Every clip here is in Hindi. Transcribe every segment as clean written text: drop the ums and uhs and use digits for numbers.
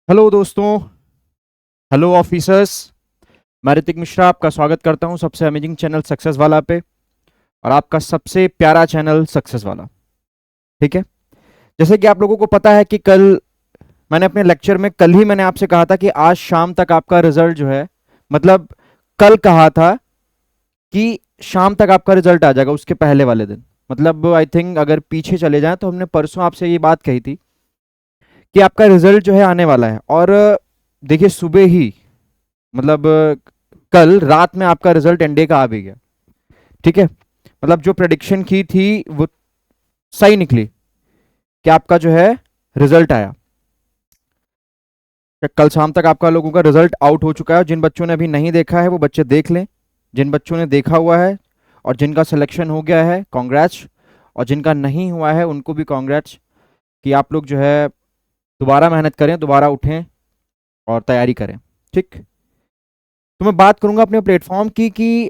हेलो दोस्तों। Hello officers. मैं ऋतिक मिश्रा आपका स्वागत करता हूं सबसे अमेजिंग चैनल सक्सेस वाला पे, और आपका सबसे प्यारा चैनल सक्सेस वाला। ठीक है। जैसे कि आप लोगों को पता है कि कल मैंने अपने लेक्चर में, कल ही मैंने आपसे कहा था कि आज शाम तक आपका रिजल्ट जो है, मतलब कल कहा था कि शाम तक आपका रिजल्ट आ जाएगा, उसके पहले वाले दिन। मतलब आई थिंक अगर पीछे चले जाएं तो हमने परसों आपसे ये बात कही थी कि आपका रिजल्ट जो है आने वाला है। और देखिए सुबह ही, मतलब कल रात में आपका रिजल्ट एनडीए का आ भी गया। ठीक है। मतलब जो प्रेडिक्शन की थी वो सही निकली कि आपका जो है रिजल्ट आया। कल शाम तक आपका लोगों का रिजल्ट आउट हो चुका है। जिन बच्चों ने अभी नहीं देखा है वो बच्चे देख लें। जिन बच्चों ने देखा हुआ है और जिनका सिलेक्शन हो गया है, कॉन्ग्रेट्स। और जिनका नहीं हुआ है उनको भी कॉन्ग्रेट्स, कि आप लोग जो है दोबारा मेहनत करें, दोबारा उठें और तैयारी करें। ठीक। तो मैं बात करूंगा अपने प्लेटफॉर्म की कि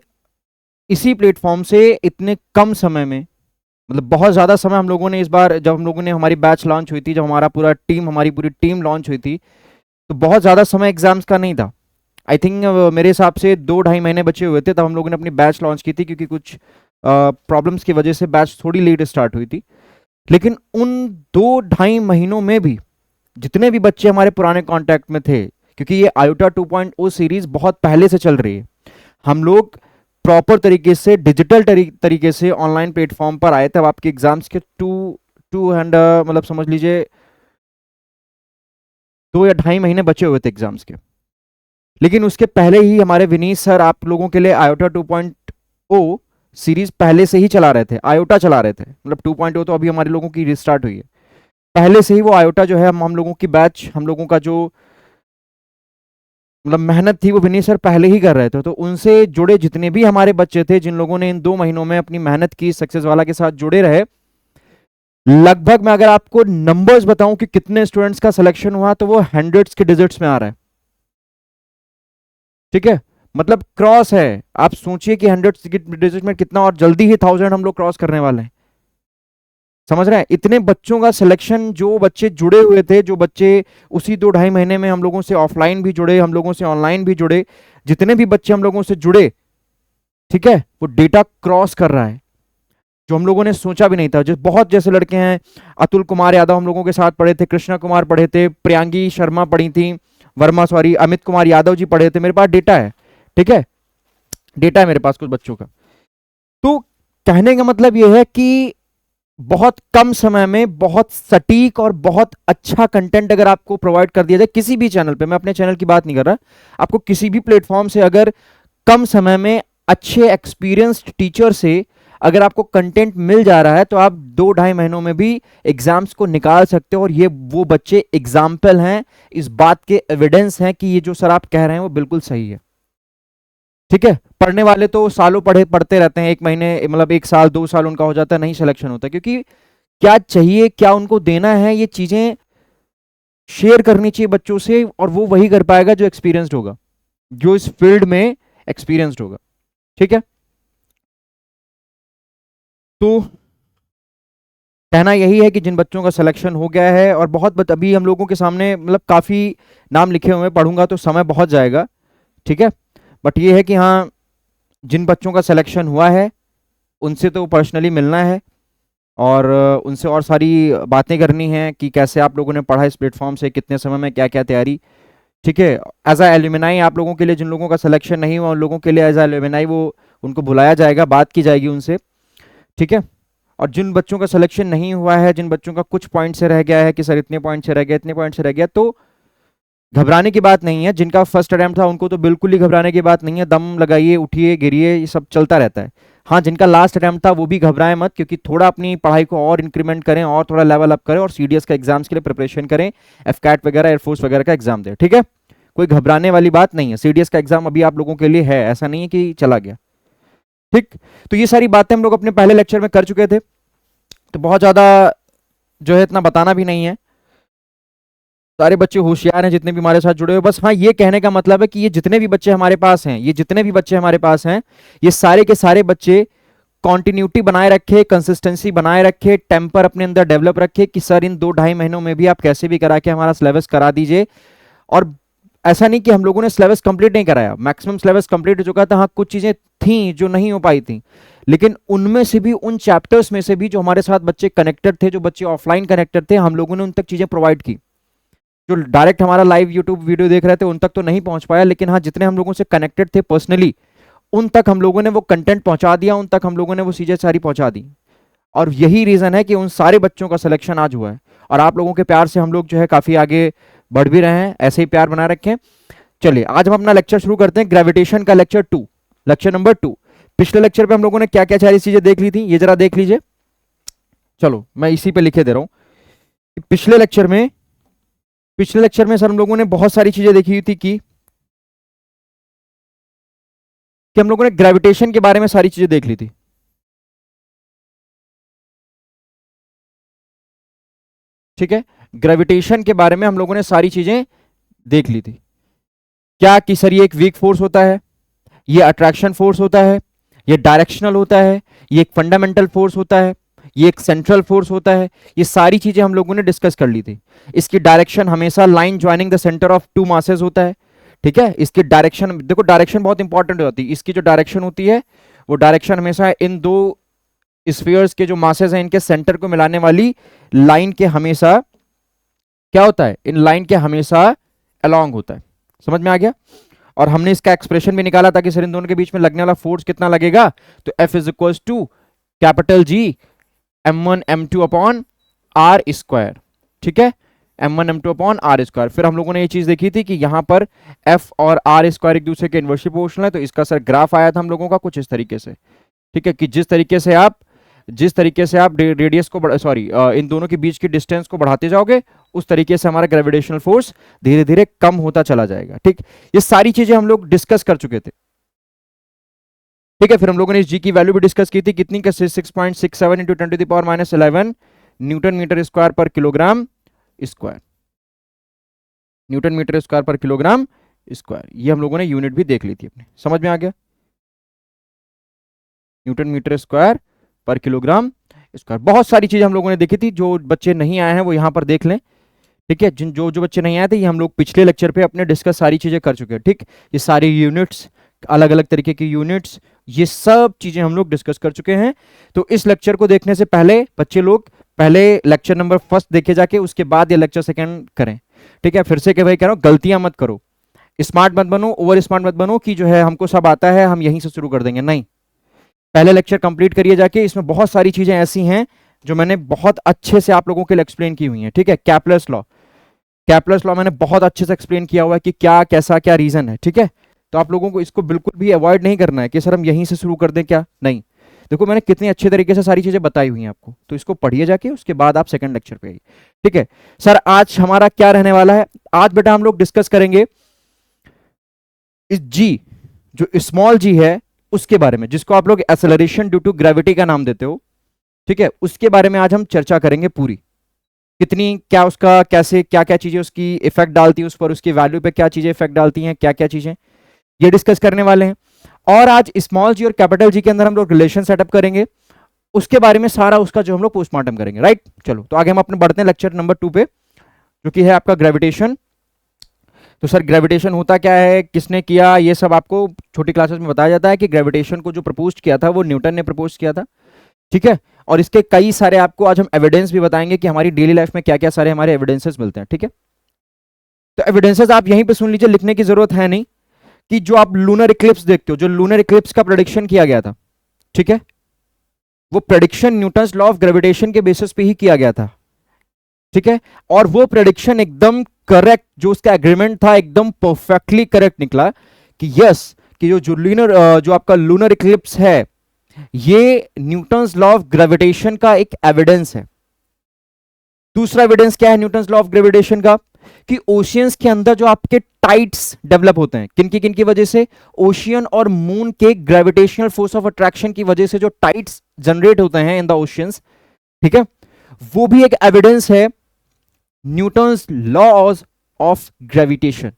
इसी प्लेटफॉर्म से इतने कम समय में, मतलब बहुत ज़्यादा समय हम लोगों ने इस बार, जब हम लोगों ने हमारी बैच लॉन्च हुई थी, जब हमारी पूरी टीम लॉन्च हुई थी, तो बहुत ज़्यादा समय एग्जाम्स का नहीं था। आई थिंक मेरे हिसाब से 2-2.5 महीने बचे हुए थे तब हम लोगों ने अपनी बैच लॉन्च की थी, क्योंकि कुछ प्रॉब्लम्स की वजह से बैच थोड़ी लेट स्टार्ट हुई थी। लेकिन उन 2-2.5 महीनों में भी जितने भी बच्चे हमारे पुराने कॉन्टैक्ट में थे, क्योंकि ये आयोटा 2.0 सीरीज बहुत पहले से चल रही है, हम लोग प्रॉपर तरीके से डिजिटल तरीके से ऑनलाइन प्लेटफॉर्म पर आए थे। अब आपके एग्जाम्स के टू एंड मतलब समझ लीजिए 2 या 2.5 महीने बचे हुए थे एग्जाम्स के। लेकिन उसके पहले ही हमारे विनीत सर आप लोगों के लिए आयोटा 2.0 सीरीज पहले से ही चला रहे थे, आयोटा चला रहे थे। मतलब 2.0 तो अभी हमारे लोगों की रिस्टार्ट हुई है, पहले से ही वो आयोटा जो है, हम लोगों की बैच, हम लोगों का जो मतलब मेहनत थी वो विनीत सर पहले ही कर रहे थे। तो उनसे जुड़े जितने भी हमारे बच्चे थे, जिन लोगों ने इन 2 महीनों में अपनी मेहनत की, सक्सेस वाला के साथ जुड़े रहे, लगभग मैं अगर आपको नंबर्स बताऊं कि कितने स्टूडेंट्स का सिलेक्शन हुआ, तो वो हंड्रेड्स के डिजिट्स में आ रहा है। ठीक है। मतलब क्रॉस है। आप सोचिए कि हंड्रेड्स के डिजिट में कितना, और जल्दी ही 1000 हम लोग क्रॉस करने वाले हैं। समझ रहे हैं? इतने बच्चों का सिलेक्शन, जो बच्चे जुड़े हुए थे, जो बच्चे उसी 2-2.5 महीने में हम लोगों से ऑफलाइन भी जुड़े, हम लोगों से ऑनलाइन भी जुड़े, जितने भी बच्चे हम लोगों से जुड़े, ठीक है, वो डेटा क्रॉस कर रहा है, जो हम लोगों ने सोचा भी नहीं था। जो बहुत जैसे लड़के हैं, अतुल कुमार यादव हम लोगों के साथ पढ़े थे, कृष्णा कुमार पढ़े थे, प्रियांगी शर्मा पढ़ी थी, वर्मा सॉरी, अमित कुमार यादव जी पढ़े थे। मेरे पास डेटा है। ठीक है। डेटा है मेरे पास कुछ बच्चों का। तो कहने का मतलब यह है कि बहुत कम समय में बहुत सटीक और बहुत अच्छा कंटेंट अगर आपको प्रोवाइड कर दिया जाए किसी भी चैनल पे, मैं अपने चैनल की बात नहीं कर रहा, आपको किसी भी प्लेटफॉर्म से अगर कम समय में अच्छे एक्सपीरियंस्ड टीचर से अगर आपको कंटेंट मिल जा रहा है, तो आप 2-2.5 महीनों में भी एग्जाम्स को निकाल सकते हो। और ये वो बच्चे एग्जाम्पल हैं, इस बात के एविडेंस हैं कि ये जो सर आप कह रहे हैं वो बिल्कुल सही है। ठीक है। पढ़ने वाले तो सालों पढ़ते रहते हैं, 1 महीने मतलब 1 साल 2 साल उनका हो जाता है, नहीं सिलेक्शन होता, क्योंकि क्या चाहिए, क्या उनको देना है, ये चीजें शेयर करनी चाहिए बच्चों से, और वो वही कर पाएगा जो एक्सपीरियंस्ड होगा, जो इस फील्ड में एक्सपीरियंस्ड होगा। ठीक है। तो कहना यही है कि जिन बच्चों का सिलेक्शन हो गया है, और अभी हम लोगों के सामने मतलब काफी नाम लिखे हुए हैं, पढ़ूंगा तो समय बहुत जाएगा। ठीक है। बट ये है कि हाँ, जिन बच्चों का सिलेक्शन हुआ है उनसे तो पर्सनली मिलना है, और उनसे और सारी बातें करनी है कि कैसे आप लोगों ने पढ़ा इस प्लेटफॉर्म से, कितने समय में क्या क्या तैयारी। ठीक है। एज अ एल्यूमिनाई आप लोगों के लिए, जिन लोगों का सिलेक्शन नहीं हुआ उन लोगों के लिए एज अ एल्यूमिनाई वो उनको बुलाया जाएगा, बात की जाएगी उनसे। ठीक है। और जिन बच्चों का सिलेक्शन नहीं हुआ है, जिन बच्चों का कुछ पॉइंट से रह गया है कि सर इतने पॉइंट से रह गया, इतने पॉइंट से रह गया, तो घबराने की बात नहीं है। जिनका फर्स्ट अटेम्प्ट था उनको तो बिल्कुल ही घबराने की बात नहीं है, दम लगाइए, उठिए, गिरिए, ये सब चलता रहता है। हाँ, जिनका लास्ट अटेम्प्ट था वो भी घबराए मत, क्योंकि थोड़ा अपनी पढ़ाई को और इंक्रीमेंट करें, और थोड़ा लेवल अप करें, और सीडीएस का एग्जाम्स के लिए प्रिपरेशन करें, एफकैट वगैरह, एयरफोर्स वगैरह का एग्जाम दें। ठीक है। कोई घबराने वाली बात नहीं है, सीडीएस का एग्जाम अभी आप लोगों के लिए है, ऐसा नहीं है कि चला गया। ठीक। तो ये सारी बातें हम लोग अपने पहले लेक्चर में कर चुके थे, तो बहुत ज्यादा जो है इतना बताना भी नहीं है। सारे बच्चे होशियार हैं जितने भी हमारे साथ जुड़े हुए। बस हाँ, ये कहने का मतलब है कि ये जितने भी बच्चे हमारे पास हैं, ये जितने भी बच्चे हमारे पास हैं, ये सारे के सारे बच्चे कॉन्टिन्यूटी बनाए रखे, कंसिस्टेंसी बनाए रखे, टेम्पर अपने अंदर डेवलप रखे कि सर इन 2-2.5 महीनों में भी आप कैसे भी करा के हमारा सिलेबस करा दीजिए। और ऐसा नहीं कि हम लोगों ने सिलेबस कंप्लीट नहीं कराया, मैक्सिमम सिलेबस कंप्लीट हो चुका था। हाँ, कुछ चीजें थी जो नहीं हो पाई थी, लेकिन उनमें से भी, उन चैप्टर्स में से भी जो हमारे साथ बच्चे कनेक्टेड थे, जो बच्चे ऑफलाइन कनेक्टेड थे, हम लोगों ने उन तक चीजें प्रोवाइड की। जो डायरेक्ट हमारा लाइव यूट्यूब वीडियो देख रहे थे उन तक तो नहीं पहुंच पाया, लेकिन हाँ, जितने हम लोगों से कनेक्टेड थे पर्सनली, उन तक हम लोगों ने वो कंटेंट पहुंचा दिया, उन तक हम लोगों ने वो चीजें सारी पहुंचा दी। और यही रीजन है कि उन सारे बच्चों का सिलेक्शन आज हुआ है, और आप लोगों के प्यार से हम लोग जो है काफी आगे बढ़ भी रहे हैं। ऐसे ही प्यार बनाए रखें। चलिए, आज हम अपना लेक्चर शुरू करते हैं, ग्रेविटेशन का लेक्चर 2, लेक्चर नंबर 2। पिछले लेक्चर पे हम लोगों ने क्या क्या सारी चीजें देख ली थी, ये जरा देख लीजिए। चलो, मैं इसी पे लिखे दे रहा हूं। पिछले लेक्चर में सर हम लोगों ने बहुत सारी चीजें देखी हुई थी कि हम लोगों ने ग्रेविटेशन के बारे में सारी चीजें देख ली थी। ठीक है, ग्रेविटेशन के बारे में हम लोगों ने सारी चीजें देख ली थी। क्या कि सर ये एक वीक फोर्स होता है, ये अट्रैक्शन फोर्स होता है, ये डायरेक्शनल होता है, ये एक फंडामेंटल फोर्स होता है, ये एक सेंट्रल फोर्स होता है। ये सारी चीजें हम लोगों ने डिस्कस कर ली थी। इसकी डायरेक्शन हमेशा line joining the centre of two masses होता है। ठीक है, इसकी डायरेक्शन, देखो डायरेक्शन बहुत इंपॉर्टेंट होती है। इसकी जो डायरेक्शन होती है वो डायरेक्शन हमेशा इन दो स्फीयर्स के जो मासेस हैं इनके सेंटर को मिलाने वाली लाइन के हमेशा क्या होता है, इन लाइन के हमेशा अलोंग होता है। समझ में आ गया? और हमने इसका एक्सप्रेशन भी निकाला था कि सर इन दोनों के बीच में लगने वाला फोर्स कितना लगेगा, तो F is equal to capital G m1 m2 upon R square. ठीक है, m1 m2 upon R square. फिर हम लोगों ने ये चीज देखी थी कि यहां पर F और आर स्क्वायर एक दूसरे के इन्वर्सली प्रोपोर्शनल है, तो इसका सर ग्राफ आया था हम लोगों का कुछ इस तरीके से। ठीक है, कि जिस तरीके से आप रेडियस को सॉरी इन दोनों के बीच की डिस्टेंस को बढ़ाते जाओगे, उस तरीके से हमारा ग्रेविटेशनल फोर्स धीरे धीरे कम होता चला जाएगा। ठीक, ये सारी चीजें हम लोग डिस्कस कर चुके थे। ठीक है, फिर हम लोगों ने इस जी की वैल्यू भी डिस्कस की थी, कितनी का 6.67 into 10⁻11 newton metre square per kilogram square, newton metre square per kilogram square. ये हम लोगों ने यूनिट भी देख ली थी अपने, समझ में आ गया? Newton metre square per kilogram square. बहुत सारी चीजें हम लोगों ने देखी थी, जो बच्चे नहीं आए हैं वो यहां पर देख लें। ठीक है, जिन जो जो बच्चे नहीं आए थे, ये हम लोग पिछले लेक्चर पे अपने डिस्कस सारी चीजें कर चुके हैं। ठीक, ये सारी यूनिट्स, अलग अलग तरीके की यूनिट्स, ये सब चीजें हम लोग डिस्कस कर चुके हैं। तो इस लेक्चर को देखने से पहले बच्चे लोग पहले लेक्चर नंबर फर्स्ट देखे जाके, उसके बाद ये लेक्चर सेकंड करें। ठीक है, फिर से क्या भाई कह रहा हूं, गलतियां मत करो, स्मार्ट मत बनो, ओवर स्मार्ट मत बनो कि जो है हमको सब आता है हम यहीं से शुरू कर देंगे। नहीं, पहले लेक्चर कंप्लीट करिए जाके। इसमें बहुत सारी चीजें ऐसी हैं जो मैंने बहुत अच्छे से आप लोगों के लिए एक्सप्लेन की हुई हैं। ठीक है, कैप्लर्स लॉ मैंने बहुत अच्छे से एक्सप्लेन किया हुआ है कि क्या कैसा क्या रीजन है। ठीक है, तो आप लोगों को इसको बिल्कुल भी अवॉइड नहीं करना है कि सर हम यहीं से शुरू कर दें, क्या नहीं। देखो मैंने कितने अच्छे तरीके से सारी चीजें बताई हुई हैं आपको, तो इसको पढ़िए जाके, उसके बाद आप सेकंड लेक्चर पे आइए। ठीक है सर, आज हमारा क्या रहने वाला है? आज बेटा हम लोग डिस्कस करेंगे इस जी, जो स्मॉल जी है उसके बारे में, जिसको आप लोग एक्सेलरेशन ड्यू टू ग्रेविटी का नाम देते हो। ठीक है, उसके बारे में आज हम चर्चा करेंगे पूरी, कितनी क्या उसका कैसे क्या क्या चीजें उसकी इफेक्ट डालती है उस पर, उसकी वैल्यू पे क्या चीजें इफेक्ट डालती हैं, क्या क्या चीजें, ये डिस्कस करने वाले हैं। और आज स्मॉल जी और कैपिटल जी के अंदर हम लोग रिलेशन सेटअप करेंगे, उसके बारे में सारा उसका जो हम लोग पोस्टमार्टम करेंगे। राइट, चलो तो आगे हम अपने बढ़ते हैं लेक्चर नंबर 2 पे, जो कि है आपका ग्रेविटेशन। तो सर ग्रेविटेशन होता क्या है, किसने किया, ये सब आपको छोटी क्लासेस में बताया जाता है कि ग्रेविटेशन को जो प्रपोज किया था वो न्यूटन ने प्रपोज किया था। ठीक है, और इसके कई सारे आपको आज हम एविडेंस भी बताएंगे कि हमारी डेली लाइफ में क्या क्या सारे हमारे एविडेंसेस मिलते हैं। ठीक है, तो एविडेंसेस आप यहीं पे सुन लीजिए, लिखने की जरूरत है नहीं। कि जो आप लूनर इक्लिप्स देखते हो, जो लूनर इक्लिप्स का प्रेडिक्शन किया गया था, ठीक है, वो prediction Newton's law of gravitation के बेसिस पे ही किया गया था। ठीक है, और वो प्रेडिक्शन एकदम करेक्ट, जो उसका एग्रीमेंट था एकदम परफेक्टली करेक्ट निकला कि यस, कि जो आपका लूनर इक्लिप्स है ये न्यूटन्स लॉ ऑफ ग्रेविटेशन का एक एविडेंस है। दूसरा एविडेंस क्या है न्यूटन्स लॉ ऑफ ग्रेविटेशन का, कि ओशियंस के अंदर जो आपके टाइड्स डेवलप होते हैं, किन की वजह से, ओशियन और मून के ग्रेविटेशनल फोर्स ऑफ अट्रैक्शन की वजह से जो टाइड्स जनरेट होते हैं इन द ओशियंस, ठीक है, वो भी एक एविडेंस है Newton's laws of gravitation.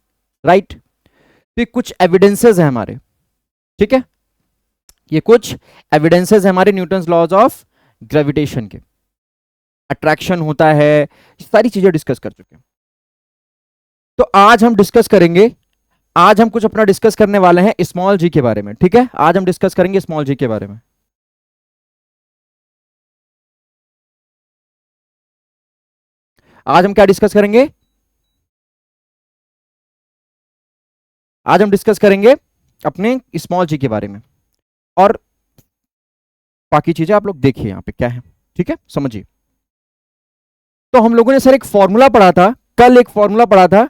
Right, तो ये कुछ एविडेंसेस है हमारे। ठीक है, ये कुछ एविडेंसेस है हमारे न्यूटन्स लॉज ऑफ ग्रेविटेशन के, अट्रैक्शन होता है, सारी चीजें डिस्कस कर चुके हैं। तो आज हम डिस्कस करेंगे, आज हम कुछ अपना डिस्कस करने वाले हैं स्मॉल जी के बारे में। ठीक है, आज हम डिस्कस करेंगे स्मॉल जी के बारे में। आज हम क्या डिस्कस करेंगे? आज हम डिस्कस करेंगे अपने स्मॉल जी के बारे में, और बाकी चीजें आप लोग देखिए यहां पे क्या है। ठीक है, समझिए। तो हम लोगों ने सर एक फॉर्मूला पढ़ा था, कल एक फॉर्मूला पढ़ा था,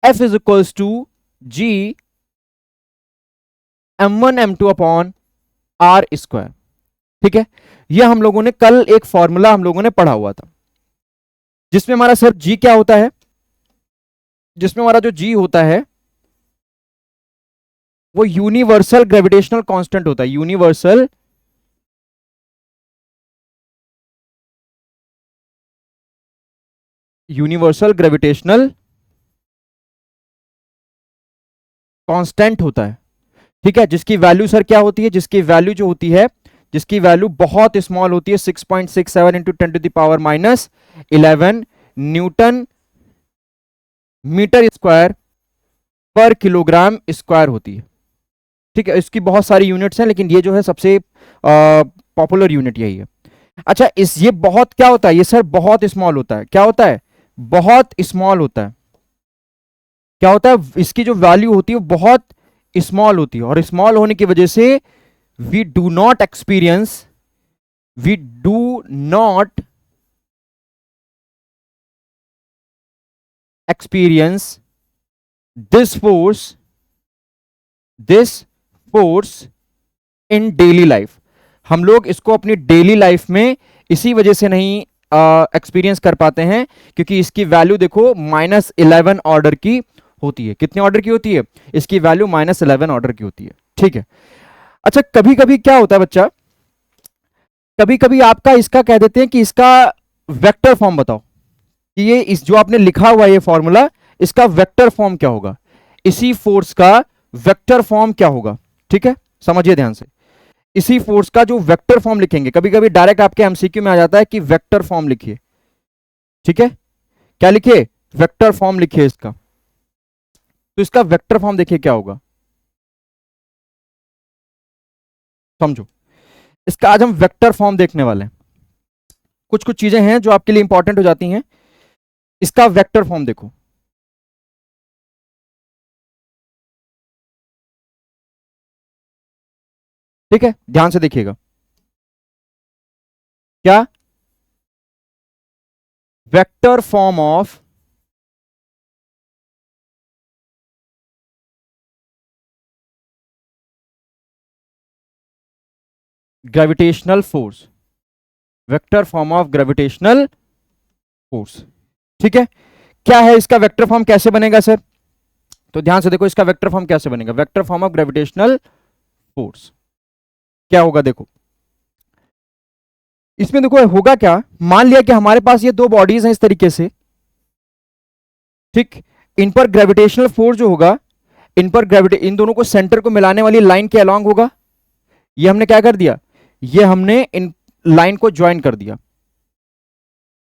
F is equals to G m1 m2 upon R square. ठीक है, यह हम लोगों ने कल एक फॉर्मूला हम लोगों ने पढ़ा हुआ था, जिसमें हमारा सर जी क्या होता है, जिसमें हमारा जो जी होता है वो यूनिवर्सल ग्रेविटेशनल कांस्टेंट होता है। यूनिवर्सल ग्रेविटेशनल कांस्टेंट होता है। ठीक है, जिसकी वैल्यू सर क्या होती है, जिसकी वैल्यू जो होती है, जिसकी वैल्यू बहुत स्मॉल होती है, 6.67 into 10 to the power minus 11 newton metre square per kilogram square होती है। ठीक है, इसकी बहुत सारी यूनिट्स हैं, लेकिन ये जो है सबसे पॉपुलर यूनिट यही है। अच्छा, इस ये बहुत क्या होता है, ये सर बहुत स्मॉल होता है। क्या होता है? बहुत स्मॉल होता है। क्या होता है? इसकी जो वैल्यू होती है वो बहुत स्मॉल होती है, और स्मॉल होने की वजह से we do not experience this force in daily life. हम लोग इसको अपनी डेली लाइफ में इसी वजह से नहीं एक्सपीरियंस कर पाते हैं, क्योंकि इसकी वैल्यू देखो -11 ऑर्डर की होती है। कितने ऑर्डर की होती है? इसकी वैल्यू -11 ऑर्डर की होती है। ठीक है। अच्छा, कभी कभी क्या होता है बच्चा, कभी कभी आपका इसका कह देते हैं कि इसका वेक्टर फॉर्म बताओ, कि ये इस जो आपने लिखा हुआ है ये फॉर्मूला, इसका वेक्टर फॉर्म क्या होगा, इसी फोर्स का वेक्टर फॉर्म क्या होगा। ठीक है, समझिए ध्यान से। इसी फोर्स का जो वेक्टर फॉर्म लिखेंगे, कभी कभी डायरेक्ट आपके एमसीक्यू में आ जाता है कि वेक्टर फॉर्म लिखिए। ठीक है, क्या लिखिए? वेक्टर फॉर्म लिखिए इसका। तो इसका वेक्टर फॉर्म देखिए क्या होगा, समझो। इसका आज हम वेक्टर फॉर्म देखने वाले हैं। कुछ कुछ चीजें हैं जो आपके लिए इंपॉर्टेंट हो जाती हैं। इसका वेक्टर फॉर्म देखो। ठीक है, ध्यान से देखिएगा। क्या? Vector form of gravitational force. Vector form of gravitational force. ठीक है, क्या है इसका वेक्टर फॉर्म, कैसे बनेगा सर? तो ध्यान से देखो, इसका वेक्टर फॉर्म कैसे बनेगा। Vector form of gravitational force क्या होगा, देखो। इसमें देखो होगा क्या, मान लिया कि हमारे पास ये दो बॉडीज हैं इस तरीके से। ठीक, इन पर ग्रेविटेशनल फोर्स जो होगा, इन दोनों को सेंटर को मिलाने वाली लाइन के अलोंग होगा। ये हमने क्या कर दिया, ये हमने इन लाइन को ज्वाइन कर दिया,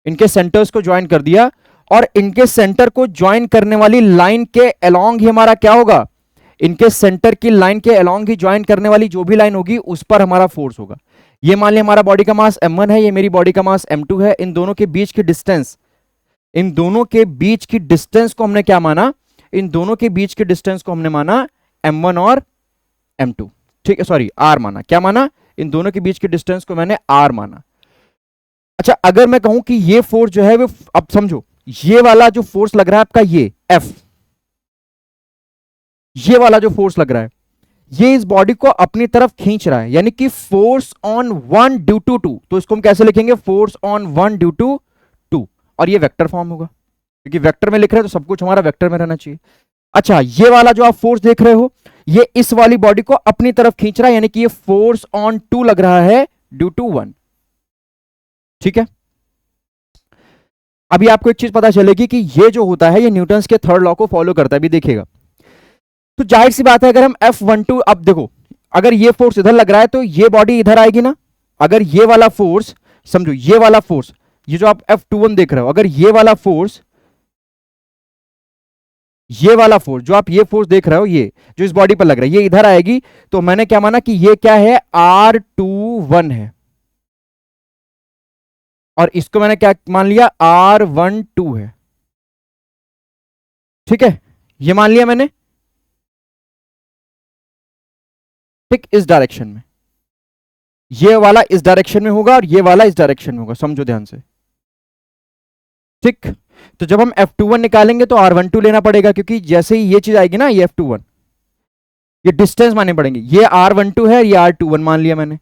इनके सेंटर्स को ज्वाइन कर दिया, और इनके सेंटर को ज्वाइन करने वाली लाइन के अलोंग ही हमारा क्या होगा, इनके सेंटर की लाइन के अलोंग ही ज्वाइन करने वाली जो भी लाइन होगी उस पर हमारा फोर्स होगा। ये मान लिया हमारा बॉडी का मास m1 है, ये मेरी बॉडी का मास m2 है। इन दोनों के बीच की डिस्टेंस, इन दोनों के बीच की डिस्टेंस को हमने क्या माना, इन दोनों के बीच की डिस्टेंस को हमने माना m1 और m2। ठीक है, सॉरी r माना, क्या माना, इन दोनों के बीच की डिस्टेंस को मैंने r माना। अच्छा, अगर मैं कहूं कि ये फोर्स जो है वो, अब समझो, ये वाला जो फोर्स लग रहा है आपका, ये F, ये वाला जो फोर्स लग रहा है, ये इस बॉडी को अपनी तरफ खींच रहा है, यानी कि force on one due to two. तो इसको हम कैसे लिखेंगे, force on one due to two, और ये वेक्टर फॉर्म होगा, क्योंकि वेक्टर में लिख रहे हैं तो सब कुछ हमारा वेक्टर में रहना चाहिए। अच्छा, ये वाला जो आप फोर्स देख रहे हो, ये इस वाली बॉडी को अपनी तरफ खींच रहा है, यानी कि ये फोर्स ऑन टू लग रहा है ड्यू टू वन। ठीक है, अभी आपको एक चीज पता चलेगी कि ये जो होता है ये न्यूटन्स के थर्ड लॉ को फॉलो करता है, अभी देखिएगा। तो जाहिर सी बात है, अगर हम F12, अब देखो, अगर ये फोर्स इधर लग रहा है तो ये बॉडी इधर आएगी ना। अगर ये वाला फोर्स, समझो ये वाला फोर्स, ये जो आप F21 देख रहे हो, अगर ये वाला फोर्स ये वाला फोर्स जो आप ये फोर्स देख रहे हो, ये जो इस बॉडी पर लग रहा है, ये इधर आएगी, तो मैंने क्या माना कि ये क्या है, R21 है, और इसको मैंने क्या मान लिया, R12 है। ठीक है, ये मान लिया मैंने। ठीक, इस डायरेक्शन में, ये वाला इस डायरेक्शन में होगा और ये वाला इस डायरेक्शन में होगा, समझो ध्यान से। ठीक, तो जब हम F21 निकालेंगे तो R12 लेना पड़ेगा, क्योंकि जैसे ही ये चीज आएगी ना, ये F21, ये डिस्टेंस मानने पड़ेंगे। ये R12 है, ये R21 मान लिया मैंने।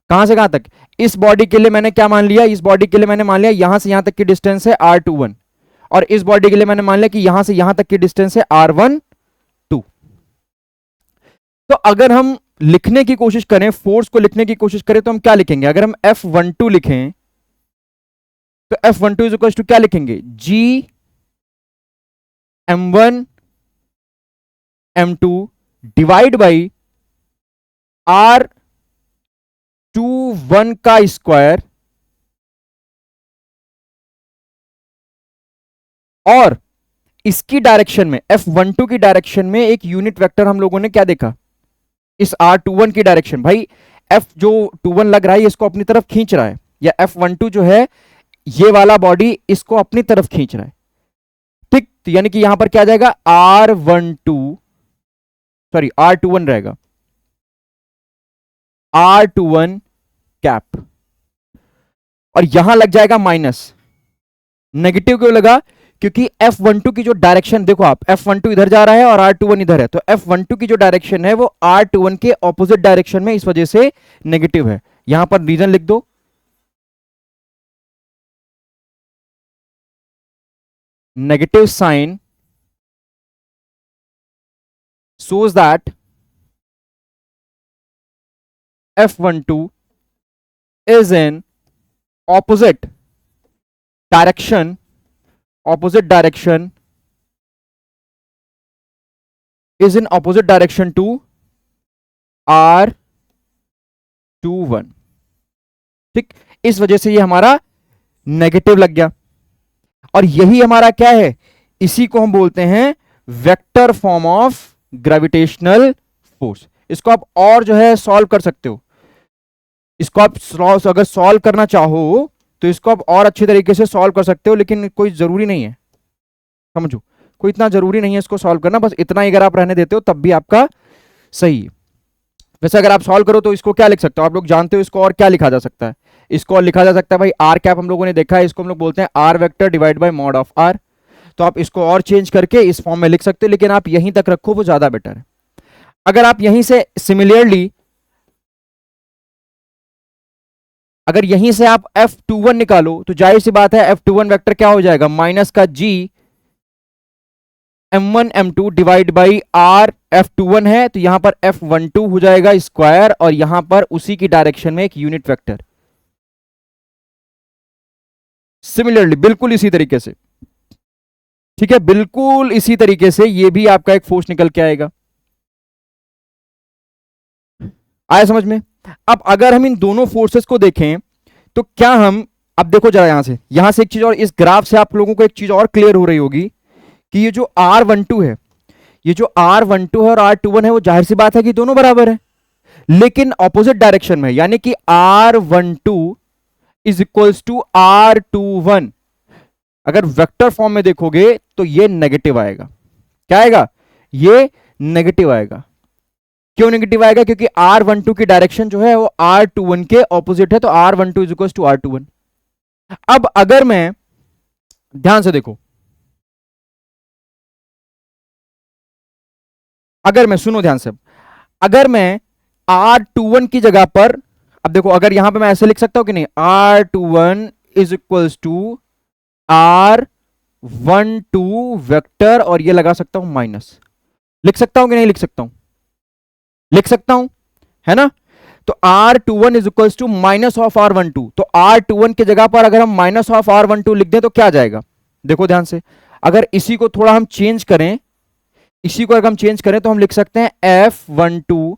कहां से कहां तक, इस बॉडी के लिए मैंने क्या मान लिया, इस बॉडी के लिए मैंने मान लिया यहां से यहां तक की डिस्टेंस है R21, और इस बॉडी के लिए मैंने मान लिया कि यहां से यहां तक की डिस्टेंस है R12। तो अगर हम लिखने की कोशिश करें, फोर्स को लिखने की कोशिश करें, तो हम क्या लिखेंगे, अगर हम F12 लिखें तो F12 इज इक्वल टू क्या लिखेंगे, G M1 M2 divide by R21 का स्क्वायर, और इसकी डायरेक्शन में, F12 की डायरेक्शन में एक यूनिट वेक्टर हम लोगों ने क्या देखा, इस R21 की डायरेक्शन, भाई F जो 21 लग रहा है इसको अपनी तरफ खींच रहा है, या F12 जो है ये वाला बॉडी इसको अपनी तरफ खींच रहा है। ठीक, तो यानी कि यहां पर क्या जाएगा, R21 रहेगा, R21 कैप, और यहां लग जाएगा माइनस। नेगेटिव क्यों लगा, क्योंकि F12 की जो डायरेक्शन देखो आप, F12 इधर जा रहा है और R21 इधर है, तो F12 की जो डायरेक्शन है वो R21 के ऑपोजिट डायरेक्शन में, इस वजह से नेगेटिव है। यहां पर रीजन लिख दो, negative sign shows that F12 is in opposite direction, is in opposite direction to R21। ठीक, इस वजह से ये हमारा नेगेटिव लग गया, और यही हमारा क्या है, इसी को हम बोलते हैं vector form of gravitational force. इसको आप और जो है सॉल्व कर सकते हो, इसको आप अगर सॉल्व करना चाहो तो इसको आप और अच्छे तरीके से सॉल्व कर सकते हो, लेकिन कोई जरूरी नहीं है, समझो, कोई इतना जरूरी नहीं है इसको सॉल्व करना, बस इतना ही अगर आप रहने देते हो तब भी आपका सही है। वैसे अगर आप सॉल्व करो तो इसको क्या लिख सकते हो, आप लोग जानते हो इसको और क्या लिखा जा सकता है, इसको और लिखा जा सकता है भाई आर कैप, हम लोगों ने देखा है, इसको हम लोग बोलते हैं R vector divide by mod of R. तो आप इसको और चेंज करके इस फॉर्म में लिख सकते हो, लेकिन आप यहीं तक रखो, वो ज्यादा बेटर है। अगर आप यहीं से सिमिलरली, अगर यहीं से आप F21 निकालो तो जाहिर सी बात है F21 वेक्टर क्या हो जाएगा, माइनस का G M1 M2 divide by R F21 है, तो यहां पर F12 हो जाएगा स्क्वायर, और यहां पर उसी की डायरेक्शन में एक यूनिट वेक्टर। सिमिलरली बिल्कुल इसी तरीके से, ठीक है, बिल्कुल इसी तरीके से ये भी आपका एक फोर्स निकल के आएगा। आया समझ में। अब अगर हम इन दोनों फोर्सेस को देखें तो क्या हम, अब देखो जरा यहां से एक चीज और, इस ग्राफ से आप लोगों को एक चीज और क्लियर हो रही होगी कि ये जो R12 है, ये जो R12 है और R21 है, वो जाहिर सी बात है कि दोनों बराबर है, लेकिन ऑपोजिट डायरेक्शन में, यानी कि R12 is equals to R21। अगर वेक्टर फॉर्म में देखोगे तो ये नेगेटिव आएगा। क्या आएगा, ये नेगेटिव आएगा। क्यों नेगेटिव आएगा, क्योंकि R12 की डायरेक्शन जो है वो R21 के ऑपोजिट है, तो R12 is equals to R21। अब अगर मैं, ध्यान से देखो, अगर मैं, सुनो ध्यान से, अगर मैं R21 की जगह पर, अब देखो अगर यहां पे मैं ऐसे लिख सकता हूं कि नहीं, R21 is equals to R12 vector, और ये लगा सकता हूं माइनस, लिख सकता हूं कि नहीं लिख सकता हूं, लिख सकता हूं, है ना। तो R21 is equals to minus of R12, तो R21 की जगह पर अगर हम माइनस ऑफ R12 लिख दें तो क्या जाएगा, देखो ध्यान से, अगर इसी को थोड़ा हम चेंज करें, इसी को अगर हम चेंज करें तो हम लिख सकते हैं F12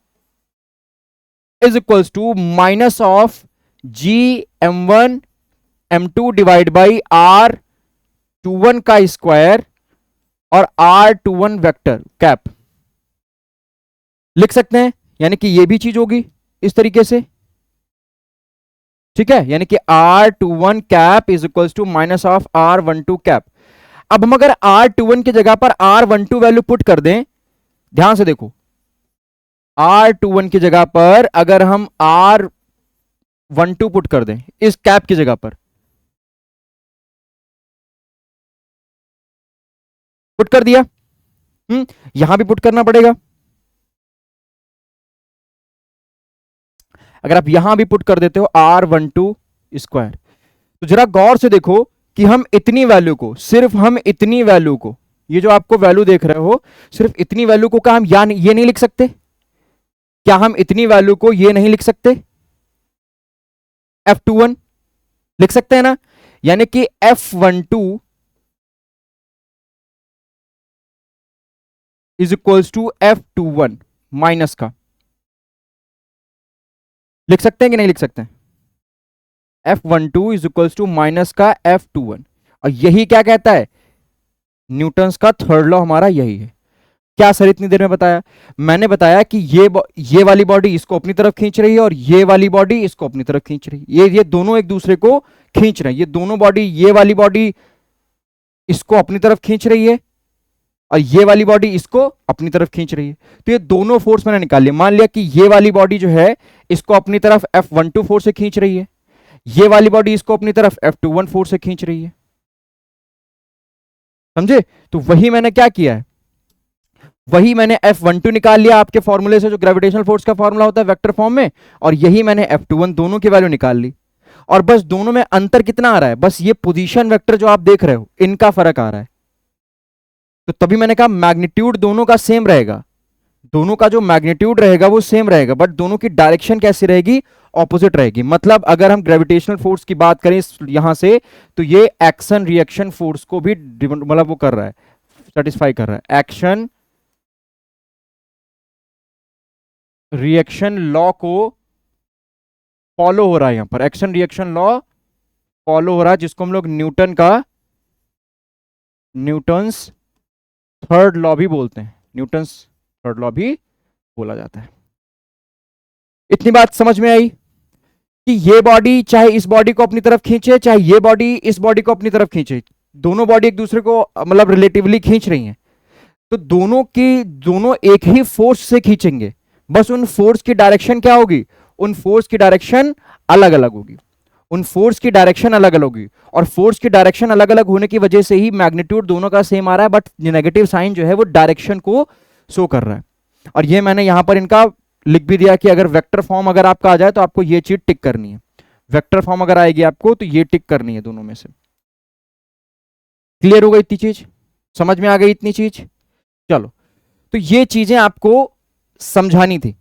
is equals to minus of G M1 M2 divide by R21 का स्क्वायर, और R21 वेक्टर कैप लिख सकते हैं, यानी कि ये भी चीज होगी इस तरीके से, ठीक है, यानी कि R21 cap is equal to minus of R12 cap. अब हम अगर R21 की जगह पर R12 वैल्यू पुट कर दें, ध्यान से देखो, R21 की जगह पर अगर हम R12 पुट कर दें इस कैप की जगह पर, पुट कर दिया, यहां भी पुट करना पड़ेगा। अगर आप यहां भी पुट कर देते हो R12 स्क्वायर, तो जरा गौर से देखो कि हम इतनी वैल्यू को, सिर्फ हम इतनी वैल्यू को, ये जो आपको वैल्यू देख रहे हो, सिर्फ इतनी वैल्यू को क्या हम ये नहीं लिख सकते? क्या हम इतनी वैल्यू को ये नहीं लिख सकते? F21 लिख सकते हैं ना, यानी कि F12 is equals to F21 minus का, लिख सकते हैं कि नहीं लिख सकते हैं? F12 is equals to minus का F21, और यही क्या कहता है, न्यूटन्स का थर्ड लॉ हमारा यही है। क्या सर इतनी देर में बताया? मैंने बताया कि ये वाली बॉडी इसको अपनी तरफ खींच रही है और ये वाली बॉडी इसको अपनी तरफ खींच रही है, ये दोनों एक दूसरे को खींच रहे हैं, ये दोनों बॉडी, ये वाली बॉडी इसको अपनी तरफ खींच रही है और ये वाली बॉडी इसको अपनी तरफ खींच रही है। तो ये दोनों फोर्स मैंने निकाल लिया। मान लिया कि ये वाली बॉडी जो है इसको अपनी तरफ F12 फोर्स से खींच रही है, ये वाली बॉडी इसको अपनी तरफ F21 फोर्स से खींच रही है, समझे? तो वही मैंने क्या किया है, वही मैंने F12 निकाल लिया आपके फॉर्मूले से, जो ग्रेविटेशनल फोर्स का फॉर्मूला होता है वेक्टर फॉर्म में, और यही मैंने F21 दोनों की वैल्यू निकाल ली। और बस दोनों में अंतर कितना आ रहा है, बस ये पोजीशन वेक्टर जो आप देख रहे हो इनका फर्क आ रहा है। तो तभी मैंने कहा मैग्नीट्यूड दोनों का सेम रहेगा, दोनों का जो मैग्नीट्यूड रहेगा वो सेम रहेगा, बट दोनों की डायरेक्शन कैसी रहेगी, ऑपोजिट रहेगी। मतलब अगर हम ग्रेविटेशनल फोर्स की बात करें यहां से, तो ये एक्शन रिएक्शन फोर्स को भी मतलब वो कर रहा है, सेटिस्फाई कर रहा है, एक्शन रिएक्शन लॉ को फॉलो हो रहा है, यहां पर एक्शन रिएक्शन लॉ फॉलो हो रहा है, जिसको हम लोग न्यूटन्स थर्ड लॉ भी बोलते हैं, न्यूटन्स थर्ड लॉ भी बोला जाता है। इतनी बात समझ में आई कि ये बॉडी चाहे इस बॉडी को अपनी तरफ खींचे, चाहे ये बॉडी इस बॉडी को अपनी तरफ खींचे, दोनों बॉडी एक दूसरे को मतलब रिलेटिवली खींच रही हैं, तो दोनों एक ही फोर्स से खींचेंगे, बस उन फोर्स की डायरेक्शन क्या होगी, उन फोर्स की डायरेक्शन अलग अलग होगी, उन फोर्स की डायरेक्शन अलग अलग होगी, और फोर्स की डायरेक्शन अलग अलग होने की वजह से ही मैग्नीट्यूड दोनों का सेम आ रहा है, बट नेगेटिव साइन जो है वो डायरेक्शन को शो कर रहा है। और ये मैंने यहां पर इनका लिख भी दिया कि अगर वेक्टर फॉर्म अगर आपका आ जाए तो आपको ये चीज टिक करनी है, वेक्टर फॉर्म अगर आएगी आपको तो ये टिक करनी है दोनों में से। क्लियर हो गई इतनी चीज, समझ में आ गई इतनी चीज? चलो, तो ये चीजें आपको समझानी थी,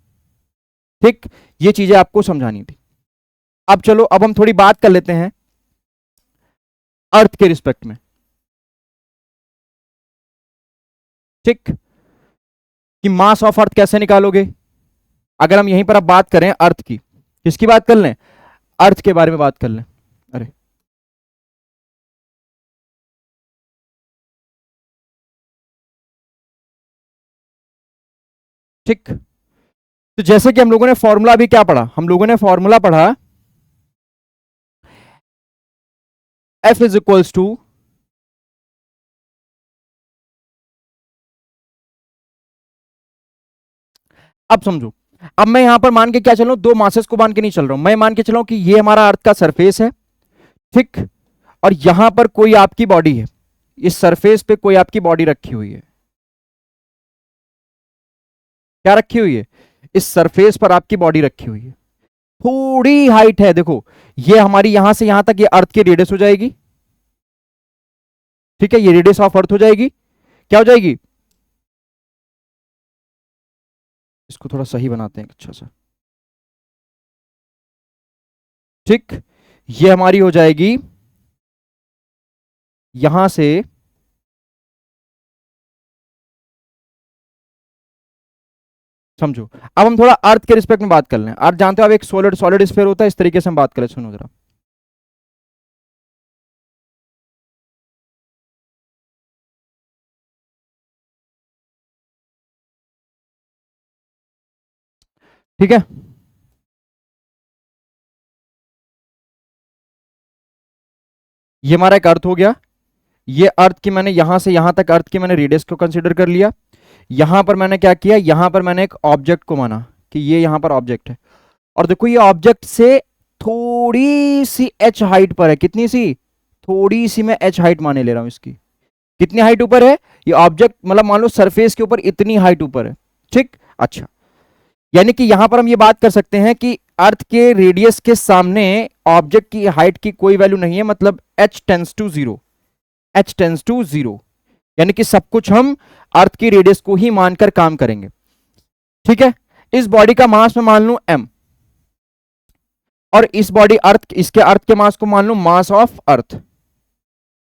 ठीक, ये चीजें आपको समझानी थी। अब चलो, अब हम थोड़ी बात कर लेते हैं अर्थ के रिस्पेक्ट में, ठीक, कि मास ऑफ अर्थ कैसे निकालोगे। अगर हम यहीं पर अब बात करें अर्थ की, किसकी बात कर लें, अर्थ के बारे में बात कर लें। अरे ठीक, तो जैसे कि हम लोगों ने फॉर्मूला भी क्या पढ़ा, हम लोगों ने फॉर्मूला पढ़ा F इज इक्वल्स टू अब समझो, अब मैं यहां पर मान के क्या चल रहा हूं, दो मासेस को मान के नहीं चल रहा हूं, मैं मान के चला हूं कि ये हमारा अर्थ का सरफेस है, ठीक, और यहां पर कोई आपकी बॉडी है, इस सरफेस पे कोई आपकी बॉडी रखी हुई है, क्या रखी हुई है, इस सरफेस पर आपकी बॉडी रखी हुई है, थोड़ी हाइट है, देखो ये हमारी यहां से यहां तक ये अर्थ की रेडियस हो जाएगी, ठीक है, ये रेडियस ऑफ अर्थ हो जाएगी, क्या हो जाएगी, इसको थोड़ा सही बनाते हैं अच्छा सा, ठीक, ये हमारी हो जाएगी यहां से समझो। अब हम थोड़ा अर्थ के रिस्पेक्ट में बात कर लें। अर्थ जानते हो आप एक सॉलिड सॉलिड स्फीयर होता है, इस तरीके से हम बात करें, सुनो जरा, ठीक है, ये हमारा एक अर्थ हो गया। ये अर्थ की मैंने यहां से यहां तक अर्थ की मैंने रेडियस को कंसीडर कर लिया। यहां पर मैंने क्या किया, यहां पर मैंने एक ऑब्जेक्ट को माना कि ये यहां पर ऑब्जेक्ट है, और देखो ये ऑब्जेक्ट से थोड़ी सी एच हाइट पर है। कितनी सी? थोड़ी सी मैं एच हाइट माने ले रहा हूं इसकी। कितनी हाइट ऊपर है ये ऑब्जेक्ट, मतलब मान लो सरफेस के ऊपर इतनी हाइट ऊपर है। ठीक, अच्छा, यानी कि यहां पर हम ये बात कर सकते हैं कि अर्थ के रेडियस के सामने ऑब्जेक्ट की हाइट की कोई वैल्यू नहीं है, मतलब h tends to zero, h tends to zero, यानी कि सब कुछ हम अर्थ की रेडियस को ही मानकर काम करेंगे। ठीक है, इस बॉडी का मास मैं मान लूं m, और इस बॉडी अर्थ, इसके अर्थ के मास को मान लूं मास ऑफ अर्थ।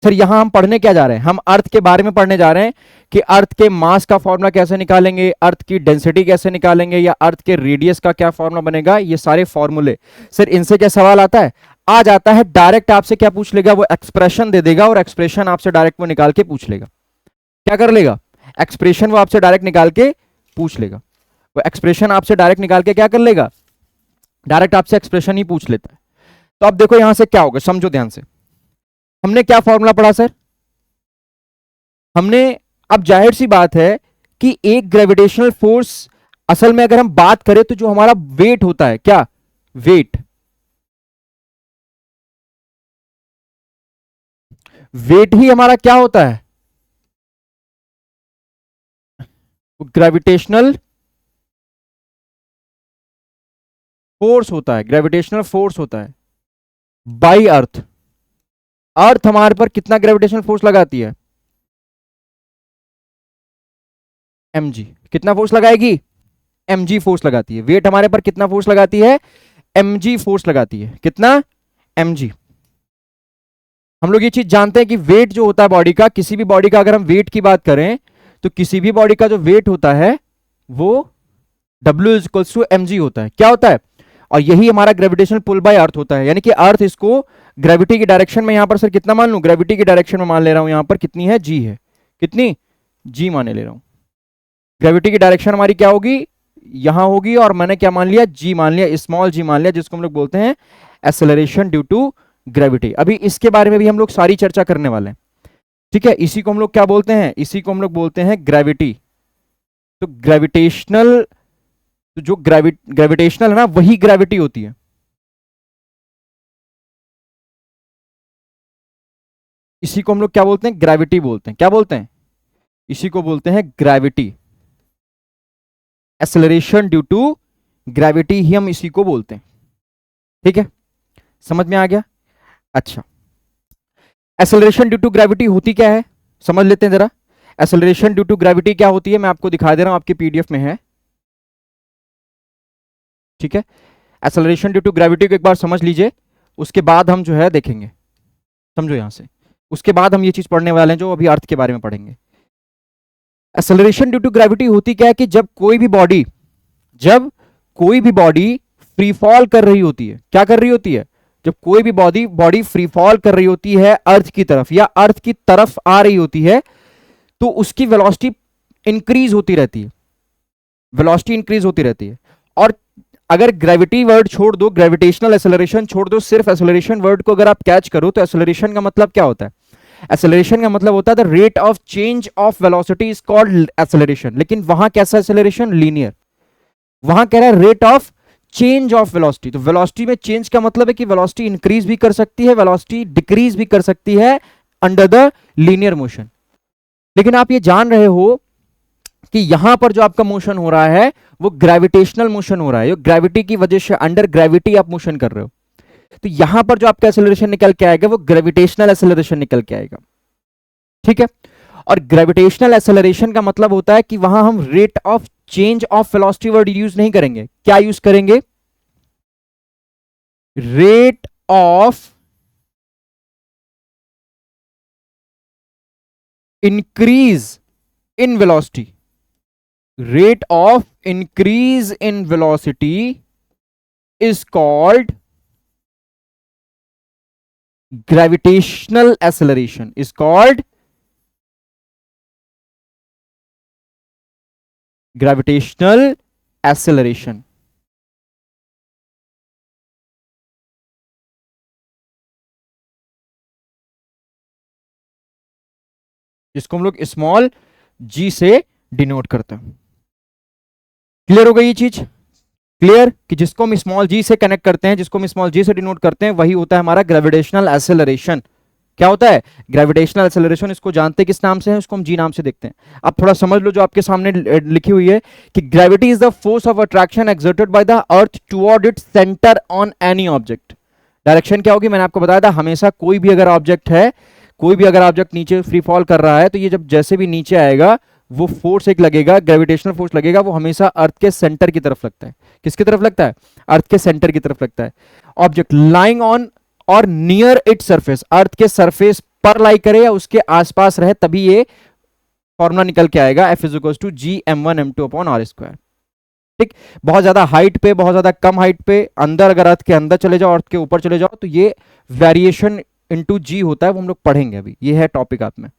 सर यहां हम पढ़ने क्या जा रहे हैं? हम अर्थ के बारे में पढ़ने जा रहे हैं कि अर्थ के मास का फॉर्मूला कैसे निकालेंगे, अर्थ की डेंसिटी कैसे निकालेंगे, या अर्थ के रेडियस का क्या फॉर्मूला बनेगा, ये सारे फॉर्मूले। सर इनसे क्या सवाल आता है? आ जाता है। डायरेक्ट आपसे क्या पूछ लेगा, वो एक्सप्रेशन दे देगा, और एक्सप्रेशन आपसे डायरेक्ट वो निकाल के पूछ लेगा। क्या कर लेगा? एक्सप्रेशन वो आपसे डायरेक्ट निकाल के पूछ लेगा। वो एक्सप्रेशन आपसे डायरेक्ट निकाल के क्या कर लेगा? डायरेक्ट आपसे एक्सप्रेशन ही पूछ लेता है। तो अब देखो यहां से क्या होगा, समझो ध्यान से। हमने क्या फॉर्मूला पढ़ा सर? हमने, अब जाहिर सी बात है कि एक ग्रेविटेशनल फोर्स, असल में अगर हम बात करें तो जो हमारा वेट होता है, क्या वेट, वेट ही हमारा क्या होता है? ग्रेविटेशनल फोर्स होता है, ग्रेविटेशनल फोर्स होता है बाई अर्थ। अर्थ हमारे पर कितना ग्रेविटेशनल फोर्स लगाती है? mg। कितना फोर्स लगाएगी? mg फोर्स लगाती है। वेट हमारे पर कितना फोर्स लगाती है? mg फोर्स लगाती है। कितना? mg। हम लोग ये चीज जानते हैं कि वेट जो होता है बॉडी का, किसी भी बॉडी का अगर हम वेट की बात करें तो किसी भी बॉडी का जो वेट होता है वो W equals to M G होता है। क्या होता है? और यही हमारा ग्रेविटेशनल पुल बाय अर्थ होता है, यानी कि अर्थ इसको ग्रेविटी की डायरेक्शन में, यहां पर सर कितना मान लूं, ग्रेविटी की डायरेक्शन में मान ले रहा हूं। यहां पर कितनी है? जी है। कितनी? जी माने ले रहा हूं। ग्रेविटी की डायरेक्शन हमारी क्या होगी? यहां होगी, और मैंने क्या मान लिया? जी मान लिया, स्मॉल जी मान लिया, जिसको हम लोग बोलते हैं एक्सेलरेशन ड्यू टू ग्रेविटी। अभी इसके बारे में भी हम लोग सारी चर्चा करने वाले हैं। ठीक है, इसी को हम लोग क्या बोलते हैं? इसी को हम लोग बोलते हैं ग्रेविटी। तो ग्रेविटेशनल, तो जो ग्रेविटेशनल है ना, वही ग्रेविटी होती है। इसी को हम लोग क्या बोलते हैं? ग्रेविटी बोलते हैं। क्या बोलते हैं? इसी को बोलते हैं gravity. Acceleration due to gravity ही हम इसी को बोलते हैं। ठीक है, समझ में आ गया? अच्छा, एक्सेलरेशन ड्यू टू ग्रेविटी होती क्या है, समझ लेते हैं जरा। एक्सेलरेशन ड्यू टू ग्रेविटी क्या होती है, मैं आपको दिखा दे रहा हूं, आपके पीडीएफ में है। ठीक है, एक्सेलरेशन ड्यू टू ग्रेविटी को एक बार समझ लीजिए, उसके बाद हम जो है देखेंगे। समझो यहां से, उसके बाद हम ये चीज पढ़ने वाले हैं जो अभी अर्थ के बारे में पढ़ेंगे। एक्सेलरेशन ड्यू टू ग्रेविटी होती क्या है कि जब कोई भी बॉडी फ्री फॉल कर रही होती है, क्या कर रही होती है? जब कोई भी बॉडी बॉडी फ्री फॉल कर रही होती है अर्थ की तरफ, या अर्थ की तरफ आ रही होती है, तो उसकी वेलोसिटी इंक्रीज होती रहती है। वेलोसिटी इंक्रीज होती रहती है। और अगर ग्रेविटी वर्ड छोड़ दो, ग्रेविटेशनल एक्सेलरेशन छोड़ दो, सिर्फ एक्सेलरेशन वर्ड को अगर आप कैच करो, तो एक्सेलरेशन का मतलब क्या होता है? एक्सेलरेशन का मतलब होता है the rate of change of velocity is called acceleration. लेकिन वहां कैसा एक्सेलरेशन? लीनियर। वहां कह रहा है rate of change of velocity. तो वेलोसिटी में चेंज का मतलब है कि वेलोसिटी इंक्रीज भी कर सकती है, वेलोसिटी डिक्रीज भी कर सकती है अंडर द लीनियर मोशन। लेकिन आप ये जान रहे हो कि यहां पर जो आपका मोशन हो रहा है वो ग्रेविटेशनल मोशन हो रहा है, ग्रेविटी की वजह से, अंडर ग्रेविटी आप मोशन कर रहे हो। तो यहां पर जो आपका एक्सेलरेशन निकल के आएगा वो ग्रेविटेशनल एक्सेलरेशन निकल के आएगा। ठीक है, और ग्रेविटेशनल एक्सेलरेशन का मतलब होता है कि वहां हम rate of change of velocity word use नहीं करेंगे। क्या यूज करेंगे? Rate of increase in velocity. Rate of increase in velocity is called gravitational acceleration, is called gravitational acceleration। जिसको हम लोग स्मॉल जी से डिनोट करते हैं। क्लियर हो गई ये चीज? क्लियर कि जिसको हम स्मॉल जी से कनेक्ट करते हैं, जिसको हम स्मॉल जी से डिनोट करते हैं, वही होता है हमारा ग्रेविटेशनल एक्सेलरेशन। क्या होता है? Gravitational acceleration. इसको जानते किस नाम से है? उसको हम जी नाम से देखते हैं। अब थोड़ा समझ लो जो आपके सामने लिखी हुई है कि gravity is the force of attraction exerted by the earth toward its centre on any object. Direction क्या होगी? मैंने आपको बताया था, हमेशा कोई भी अगर ऑब्जेक्ट है, कोई भी अगर ऑब्जेक्ट नीचे फ्री फॉल कर रहा है, तो ये जब जैसे भी नीचे आएगा, वो फोर्स एक लगेगा, ग्रेविटेशनल फोर्स लगेगा, वो हमेशा अर्थ के सेंटर की तरफ लगता है। किसकी तरफ लगता है? अर्थ के सेंटर की तरफ लगता है। ऑब्जेक्ट लाइंग ऑन और नियर इट सरफेस, अर्थ के सरफेस पर लाई करे या उसके आसपास रहे, तभी ये फॉर्मूला निकल के आएगा, F = G m1m2/r²। ठीक, बहुत ज्यादा हाइट पे, बहुत ज्यादा कम हाइट पे, अंदर अगर अर्थ के अंदर चले जाओ, अर्थ के ऊपर चले जाओ, तो ये वेरिएशन इनटू जी होता है, वो हम लोग पढ़ेंगे अभी, ये है टॉपिक आप में।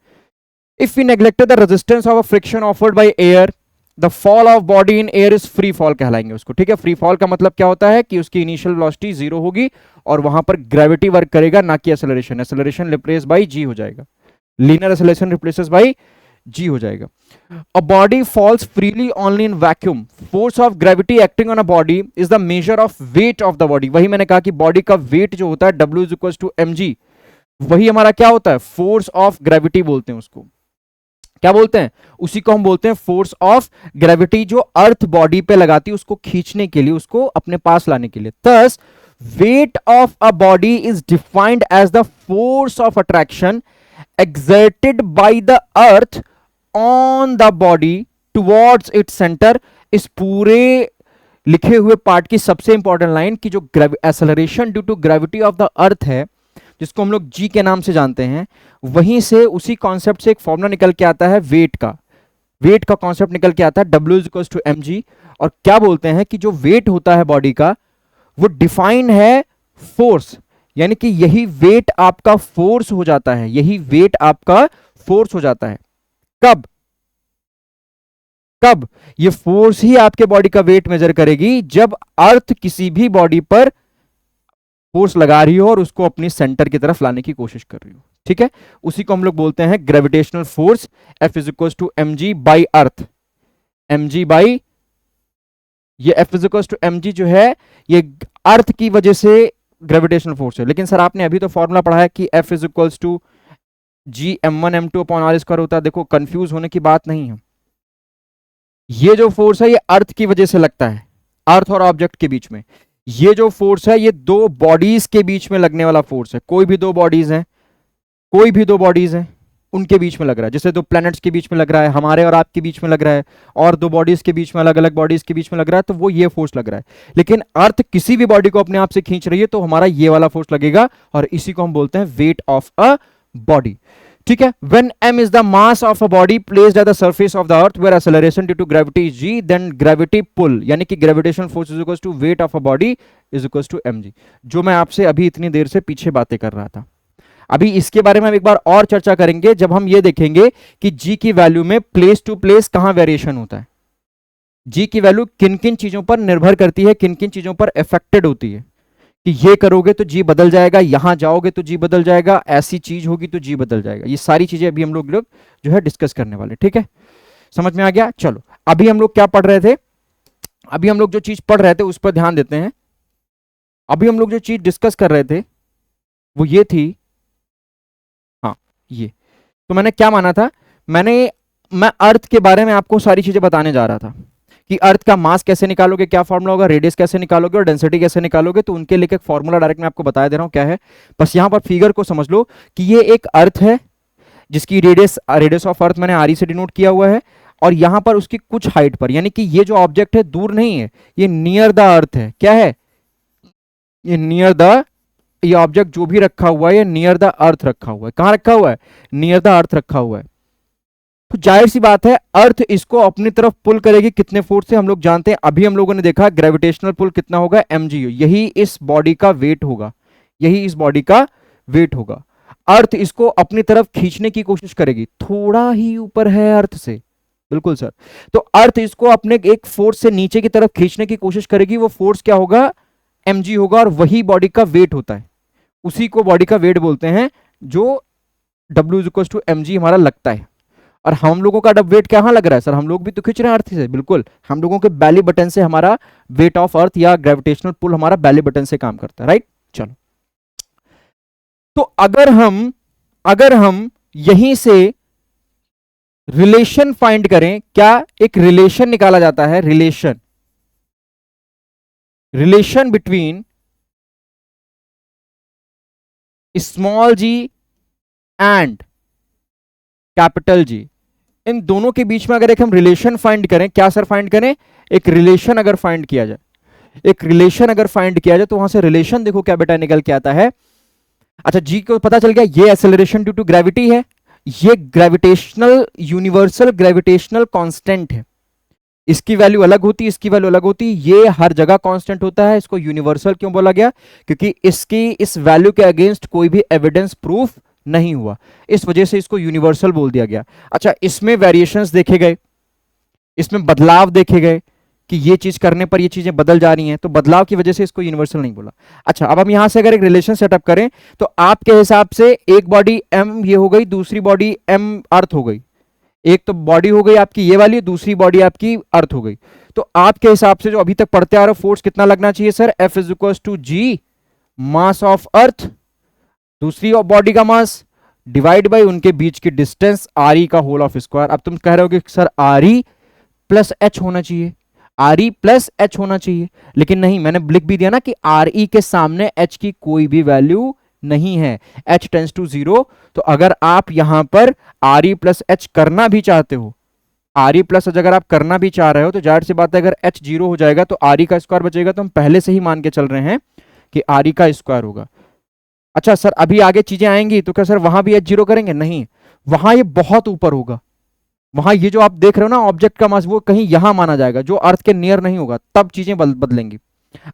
If we neglected the resistance of a friction offered by air, the fall of body in air is free fall कहलाएंगे उसको। ठीक है, फ्री फॉल का मतलब क्या होता है कि उसकी इनिशियल वेलोसिटी 0 होगी और वहां पर ग्रेविटी वर्क करेगा, ना कि एक्सेलरेशन। एक्सेलरेशन रिप्लेस बाय जी हो जाएगा, लीनियर एक्सेलरेशन रिप्लेसेस बाय जी हो जाएगा। A body falls freely only in vacuum. Force of gravity acting on a body is the measure of weight of the body. वही मैंने कहा कि बॉडी का वेट जो होता है W = mg, वही हमारा क्या होता है? फोर्स ऑफ ग्रेविटी बोलते हैं उसको। क्या बोलते हैं? उसी को हम बोलते हैं फोर्स ऑफ ग्रेविटी, जो अर्थ बॉडी पे लगाती है उसको खींचने के लिए, उसको अपने पास लाने के लिए। Thus, weight of a body is defined as the force of attraction exerted by the earth on the body towards its center। इस पूरे लिखे हुए पार्ट की सबसे इंपॉर्टेंट लाइन की जो acceleration due to gravity of the earth है, जिसको हम लोग जी के नाम से जानते हैं, वहीं से उसी कॉन्सेप्ट से एक फॉर्मूला निकल के आता है वेट का। वेट का कॉन्सेप्ट निकल के आता है W = mg। और क्या बोलते हैं कि जो वेट होता है बॉडी का, वो डिफाइन है फोर्स, यानी कि यही वेट आपका फोर्स हो जाता है, यही वेट आपका फोर्स हो जाता है। कब? कब? ये फोर्स ही आपके बॉडी का वेट मेजर करेगी जब अर्थ किसी भी बॉडी पर फोर्स लगा रही हो और उसको अपनी सेंटर की तरफ लाने की कोशिश कर रही हो। ठीक है, उसी को हम लोग बोलते हैं gravitational force. F = mg by earth. mg by, ये F = mg जो है, ये अर्थ की वजह से ग्रेविटेशनल फोर्स है। लेकिन सर आपने अभी तो फॉर्मूला पढ़ा है कि F = G m1m2/r² होता है। देखो, कंफ्यूज होने की बात नहीं है। ये जो फोर्स है ये अर्थ की वजह से लगता है, अर्थ और ऑब्जेक्ट के बीच में। ये जो फोर्स है ये दो बॉडीज के बीच में लगने वाला फोर्स है। कोई भी दो बॉडीज हैं, कोई भी दो बॉडीज हैं, उनके बीच में लग रहा है। जैसे दो प्लैनेट्स के बीच में लग रहा है, हमारे और आपके बीच में लग रहा है, और दो बॉडीज के बीच में, अलग अलग बॉडीज के बीच में लग रहा है, तो वो ये फोर्स लग रहा है। लेकिन अर्थ किसी भी बॉडी को अपने आप से खींच रही है, तो हमारा ये वाला फोर्स लगेगा, और इसी को हम बोलते हैं वेट ऑफ अ बॉडी। ठीक है, when m is the mass of a body placed at the surface of the earth where acceleration due to gravity is g, then gravity pull, यानी कि gravitational force is equals to weight of a body is equals to mg, जो मैं आपसे अभी इतनी देर से पीछे बातें कर रहा था। अभी इसके बारे में हम एक बार और चर्चा करेंगे जब हम ये देखेंगे कि g की वैल्यू में प्लेस टू प्लेस कहां वेरिएशन होता है। g की वैल्यू किन किन चीजों पर निर्भर करती है, किन किन चीजों पर अफेक्टेड होती है, कि ये करोगे तो जी बदल जाएगा, यहां जाओगे तो जी बदल जाएगा, ऐसी चीज होगी तो जी बदल जाएगा। ये सारी चीजें अभी हम लोग जो है डिस्कस करने वाले। ठीक है, समझ में आ गया? चलो, अभी हम लोग क्या पढ़ रहे थे? अभी हम लोग जो चीज पढ़ रहे थे उस पर ध्यान देते हैं। अभी हम लोग जो चीज डिस्कस कर रहे थे वो ये थी, हाँ ये, तो मैंने क्या माना था, मैं अर्थ के बारे में आपको सारी चीजें बताने जा रहा था कि अर्थ का मास कैसे निकालोगे, क्या फॉर्मूला होगा, रेडियस कैसे निकालोगे और डेंसिटी कैसे निकालोगे। तो उनके लिए एक फॉर्मूला डायरेक्ट मैं आपको बता दे रहा हूं क्या है। बस यहां पर फिगर को समझ लो कि ये एक अर्थ है जिसकी रेडियस ऑफ अर्थ मैंने आर से डिनोट किया हुआ है, और यहां पर उसकी कुछ हाइट पर, यानी कि ये जो ऑब्जेक्ट है दूर नहीं है, ये नियर द अर्थ है। क्या है? ये नियर द, ये ऑब्जेक्ट जो भी रखा हुआ है ये नियर द अर्थ रखा हुआ है। कहां रखा हुआ है? नियर द अर्थ रखा हुआ है। तो जाहिर सी बात है अर्थ इसको अपनी तरफ पुल करेगी, कितने फोर्स से हम लोग जानते हैं, अभी हम लोगों ने देखा ग्रेविटेशनल पुल कितना होगा, mg। यही इस बॉडी का वेट होगा, यही इस बॉडी का वेट होगा। अर्थ इसको अपनी तरफ खींचने की कोशिश करेगी, थोड़ा ही ऊपर है अर्थ से, बिल्कुल सर। तो अर्थ इसको अपने एक फोर्स से नीचे की तरफ खींचने की कोशिश करेगी, वो फोर्स क्या होगा? mg होगा, और वही बॉडी का वेट होता है, उसी को बॉडी का वेट बोलते हैं, जो W = mg हमारा लगता है। और हम लोगों का वेट कहाँ लग रहा है सर, हम लोग भी तो खींच रहे हैं अर्थ से, बिल्कुल हम लोगों के बैली बटन से हमारा वेट ऑफ अर्थ या ग्रेविटेशनल पुल हमारा बैली बटन से काम करता है, राइट। चलो, तो अगर हम यहीं से रिलेशन फाइंड करें, क्या एक रिलेशन निकाला जाता है, relation between small G and capital G, इन दोनों के बीच में अगर एक हम रिलेशन फाइंड करें, क्या सर फाइंड करें, एक रिलेशन अगर फाइंड किया जाए, एक रिलेशन अगर फाइंड किया जाए, तो वहां से रिलेशन देखो क्या बेटा निकल के आता है। अच्छा, जी को पता चल गया ये एक्सेलरेशन ड्यू टू ग्रेविटी है, ये ग्रेविटेशनल यूनिवर्सल ग्रेविटेशनल कांस्टेंट है, इसकी वैल्यू अलग होती है, इसकी वैल्यू अलग होती है, ये हर जगह कांस्टेंट होता है। इसको यूनिवर्सल क्यों बोला गया, क्योंकि इसकी इस वैल्यू के अगेंस्ट कोई भी एविडेंस प्रूफ नहीं हुआ, इस वजह से इसको यूनिवर्सल बोल दिया गया। अच्छा, इसमें वेरिएशंस देखे गए, इसमें बदलाव देखे गए कि ये चीज करने पर ये चीजें बदल जा रही हैं, तो बदलाव की वजह से इसको यूनिवर्सल नहीं बोला। अच्छा, अब हम यहां से अगर एक रिलेशन सेटअप करें, तो आपके हिसाब से एक बॉडी एम ये हो गई, दूसरी बॉडी एम अर्थ हो गई, एक तो बॉडी हो गई आपकी ये वाली, दूसरी बॉडी आपकी अर्थ हो गई। तो आपके हिसाब से जो अभी तक पढ़ते आ रहे हो फोर्स कितना लगना चाहिए sir, F is equal to G mass of earth, दूसरी बॉडी का मास डिवाइड बाई उनके बीच की डिस्टेंस आर ई का होल ऑफ स्क्वायर। अब तुम कह रहे हो कि sir R E plus H होना चाहिए, आर ई प्लस एच होना चाहिए, लेकिन नहीं, मैंने लिख भी दिया ना कि आर ई के सामने एच की कोई भी वैल्यू नहीं है, h टेंस टू 0। तो अगर आप यहां पर आर ई प्लस एच करना भी चाहते हो, आर ई प्लस एच अगर आप करना भी चाह रहे हो, तो जाहिर सी बात है अगर h 0 हो जाएगा तो आर ई का स्क्वायर बचेगा, तो हम पहले से ही मान के चल रहे हैं कि आर ई का स्क्वायर होगा। अच्छा सर, अभी आगे चीजें आएंगी तो क्या सर वहां भी h 0 करेंगे, नहीं, वहां ये बहुत ऊपर होगा, वहां ये जो आप देख रहे हो ना ऑब्जेक्ट का मास, वो कहीं यहां माना जाएगा जो अर्थ के नियर नहीं होगा, तब चीजें बदलेंगी।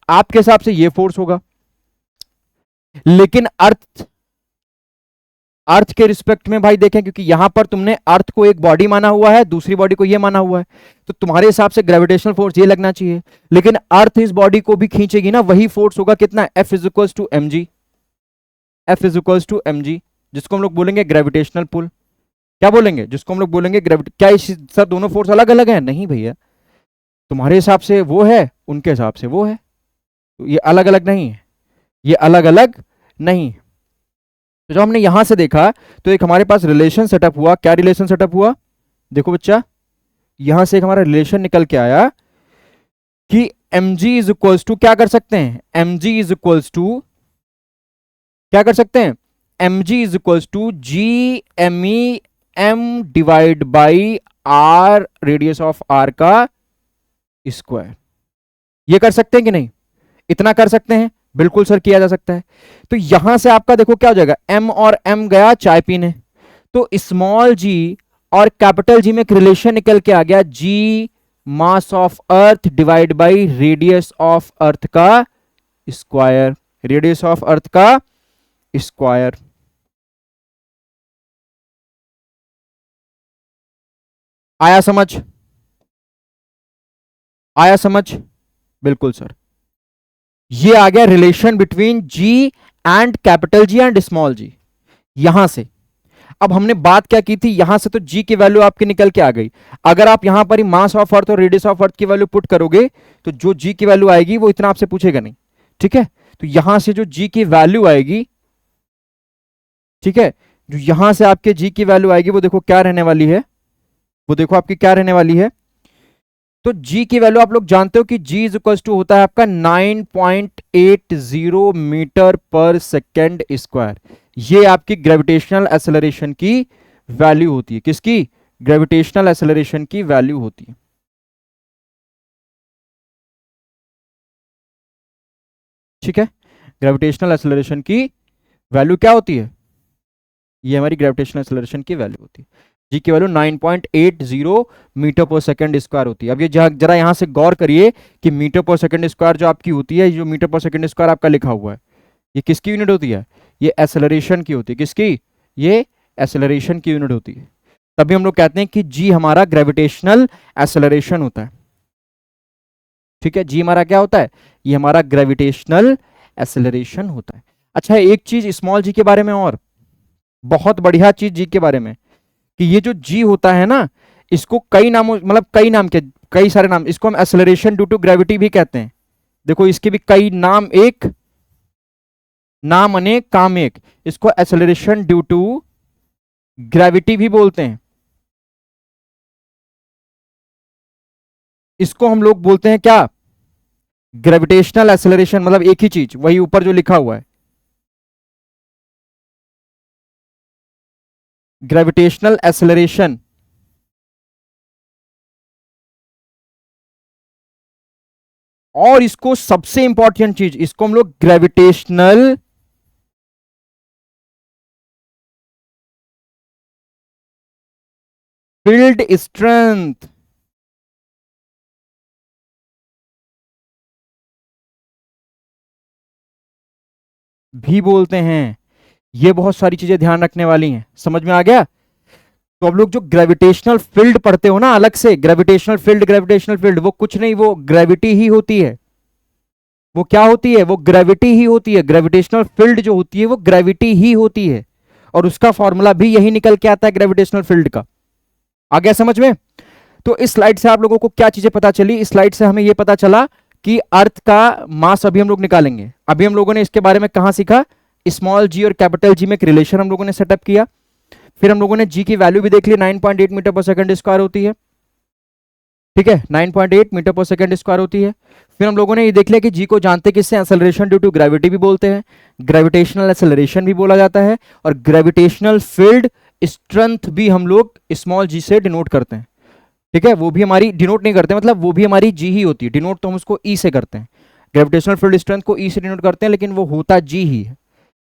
आपके हिसाब से ये फोर्स होगा, लेकिन अर्थ के रिस्पेक्ट में भाई देखें, क्योंकि यहां पर तुमने अर्थ को एक बॉडी माना हुआ है, दूसरी बॉडी को ये माना हुआ है, तो तुम्हारे हिसाब से ग्रेविटेशनल फोर्स ये लगना चाहिए, लेकिन अर्थ इस बॉडी को भी खींचेगी ना, वही फोर्स होगा कितना, F is equal to M G, F is equal to M G, जिसको हम लोग बोलेंगे ग्रेविटेशनल पुल। क्या बोलेंगे, जिसको हम लोग बोलेंगे ग्रेविटी। क्या सर दोनों फोर्स अलग अलग है, नहीं भैया, तुम्हारे हिसाब से वो है, उनके हिसाब से वो है, तो ये अलग अलग नहीं है, ये अलग अलग नहीं। तो जब हमने यहां से देखा तो एक हमारे पास रिलेशन सेटअप हुआ, क्या रिलेशन सेटअप हुआ, देखो बच्चा, यहां से एक हमारा रिलेशन निकल के आया कि mg इज इक्वल्स टू, क्या कर सकते हैं, mg इज इक्वल्स टू, क्या कर सकते हैं, mg is equals to G M E M divide by R radius of R का स्क्वायर। ये कर सकते हैं कि नहीं, इतना कर सकते हैं, बिल्कुल सर किया जा सकता है। तो यहां से आपका देखो क्या हो जाएगा, m और m गया चाय पीने, तो स्मॉल g और कैपिटल G में एक रिलेशन निकल के आ गया, g mass of earth divide by radius of earth का स्क्वायर, रेडियस ऑफ अर्थ का स्क्वायर। आया समझ, आया समझ, बिल्कुल सर, ये आ गया relation between G and capital G and small G. यहां से अब हमने बात क्या की थी, यहां से तो जी की वैल्यू आपकी निकल के आ गई, अगर आप यहां पर ही मास ऑफ अर्थ और रेडियस ऑफ अर्थ की वैल्यू पुट करोगे तो जो जी की वैल्यू आएगी वो इतना आपसे पूछेगा नहीं, ठीक है। तो यहां से जो जी की वैल्यू आएगी, ठीक है, जो यहां से आपके जी की वैल्यू आएगी वो देखो क्या रहने वाली है, वो देखो आपकी क्या रहने वाली है। तो g की वैल्यू आप लोग जानते हो कि g इज इक्वल टू होता है आपका 9.80 मीटर पर सेकेंड स्क्वायर। ये आपकी ग्रेविटेशनल एक्सेलरेशन की वैल्यू होती है, किसकी, ग्रेविटेशनल एक्सेलरेशन की वैल्यू होती है, ठीक है। ग्रेविटेशनल एक्सेलरेशन की वैल्यू क्या होती है, ये हमारी ग्रेविटेशनल एक्सेलरेशन की वैल्यू होती है, जी की वैल्यू 9.80 मीटर पर सेकंड स्क्वायर होती है। अब ये जरा यहां से गौर करिए कि मीटर पर सेकंड स्क्वायर जो आपकी होती है, जो मीटर पर सेकंड स्क्वायर आपका लिखा हुआ है, ये किसकी यूनिट होती है, ये एक्सेलरेशन की होती है, किसकी, ये एक्सेलरेशन की यूनिट होती है। तभी हम लोग कहते हैं कि जी हमारा ग्रेविटेशनल एक्सेलरेशन होता है, ठीक है, जी हमारा क्या होता है, ये हमारा ग्रेविटेशनल एक्सेलरेशन होता है। अच्छा, एक चीज स्मॉल जी के बारे में और बहुत बढ़िया चीज जी के बारे में, कि ये जो जी होता है ना, इसको कई नामों, मतलब कई नाम के, कई सारे नाम, इसको हम एक्सेलरेशन ड्यू टू ग्रेविटी भी कहते हैं। देखो इसके भी कई नाम, एक नाम अनेक काम एक, इसको एक्सेलरेशन ड्यू टू ग्रेविटी भी बोलते हैं। इसको हम लोग बोलते हैं क्या, ग्रेविटेशनल एक्सेलरेशन, मतलब एक ही चीज, वही ऊपर जो लिखा हुआ है, ग्रेविटेशनल एक्सेलरेशन। और इसको सबसे इंपॉर्टेंट चीज, इसको हम लोग ग्रेविटेशनल फील्ड स्ट्रेंथ भी बोलते हैं। ये बहुत सारी चीजें ध्यान रखने वाली हैं, समझ में आ गया। तो अब लोग जो ग्रेविटेशनल फील्ड पढ़ते हो ना अलग से, ग्रेविटेशनल फील्ड, ग्रेविटेशनल फील्ड वो कुछ नहीं, वो ग्रेविटी ही होती है। वो क्या होती है, वो ग्रेविटी ही होती है। ग्रेविटेशनल फील्ड जो होती है वो ग्रेविटी ही होती है, और उसका फॉर्मूला भी यही निकल के आता है ग्रेविटेशनल फील्ड का। आ गया समझ में। तो इस स्लाइड से आप लोगों को क्या चीजें पता चली, इस स्लाइड से हमें यह पता चला कि अर्थ का मास अभी हम लोग निकालेंगे। अभी हम लोगों ने इसके बारे में कहां सीखा, स्मॉल जी और कैपिटल जी में एक रिलेशन हम लोगों ने सेटअप किया। फिर हम लोगों ने जी की वैल्यू भी देख ली, 9.8 मीटर पर सेकंड स्क्वायर होती है। ठीक है, 9.8 मीटर पर सेकंड स्क्वायर होती है। फिर हम लोगों ने ये देख लिया कि जी को जानते किससे, एक्सेलरेशन ड्यू टू ग्रेविटी भी बोलते हैं, ग्रेविटेशनल एक्सेलरेशन भी बोला जाता है, और ग्रेविटेशनल फील्ड स्ट्रेंथ भी हम लोग स्मॉल जी से डिनोट करते हैं। ठीक है, वो भी हमारी डिनोट नहीं करते, मतलब वो भी हमारी जी ही होती है, डिनोट तो हम उसको ई से करते हैं। ग्रेविटेशनल फील्ड स्ट्रेंथ को ई से डिनोट करते हैं, लेकिन वो होता जी ही है।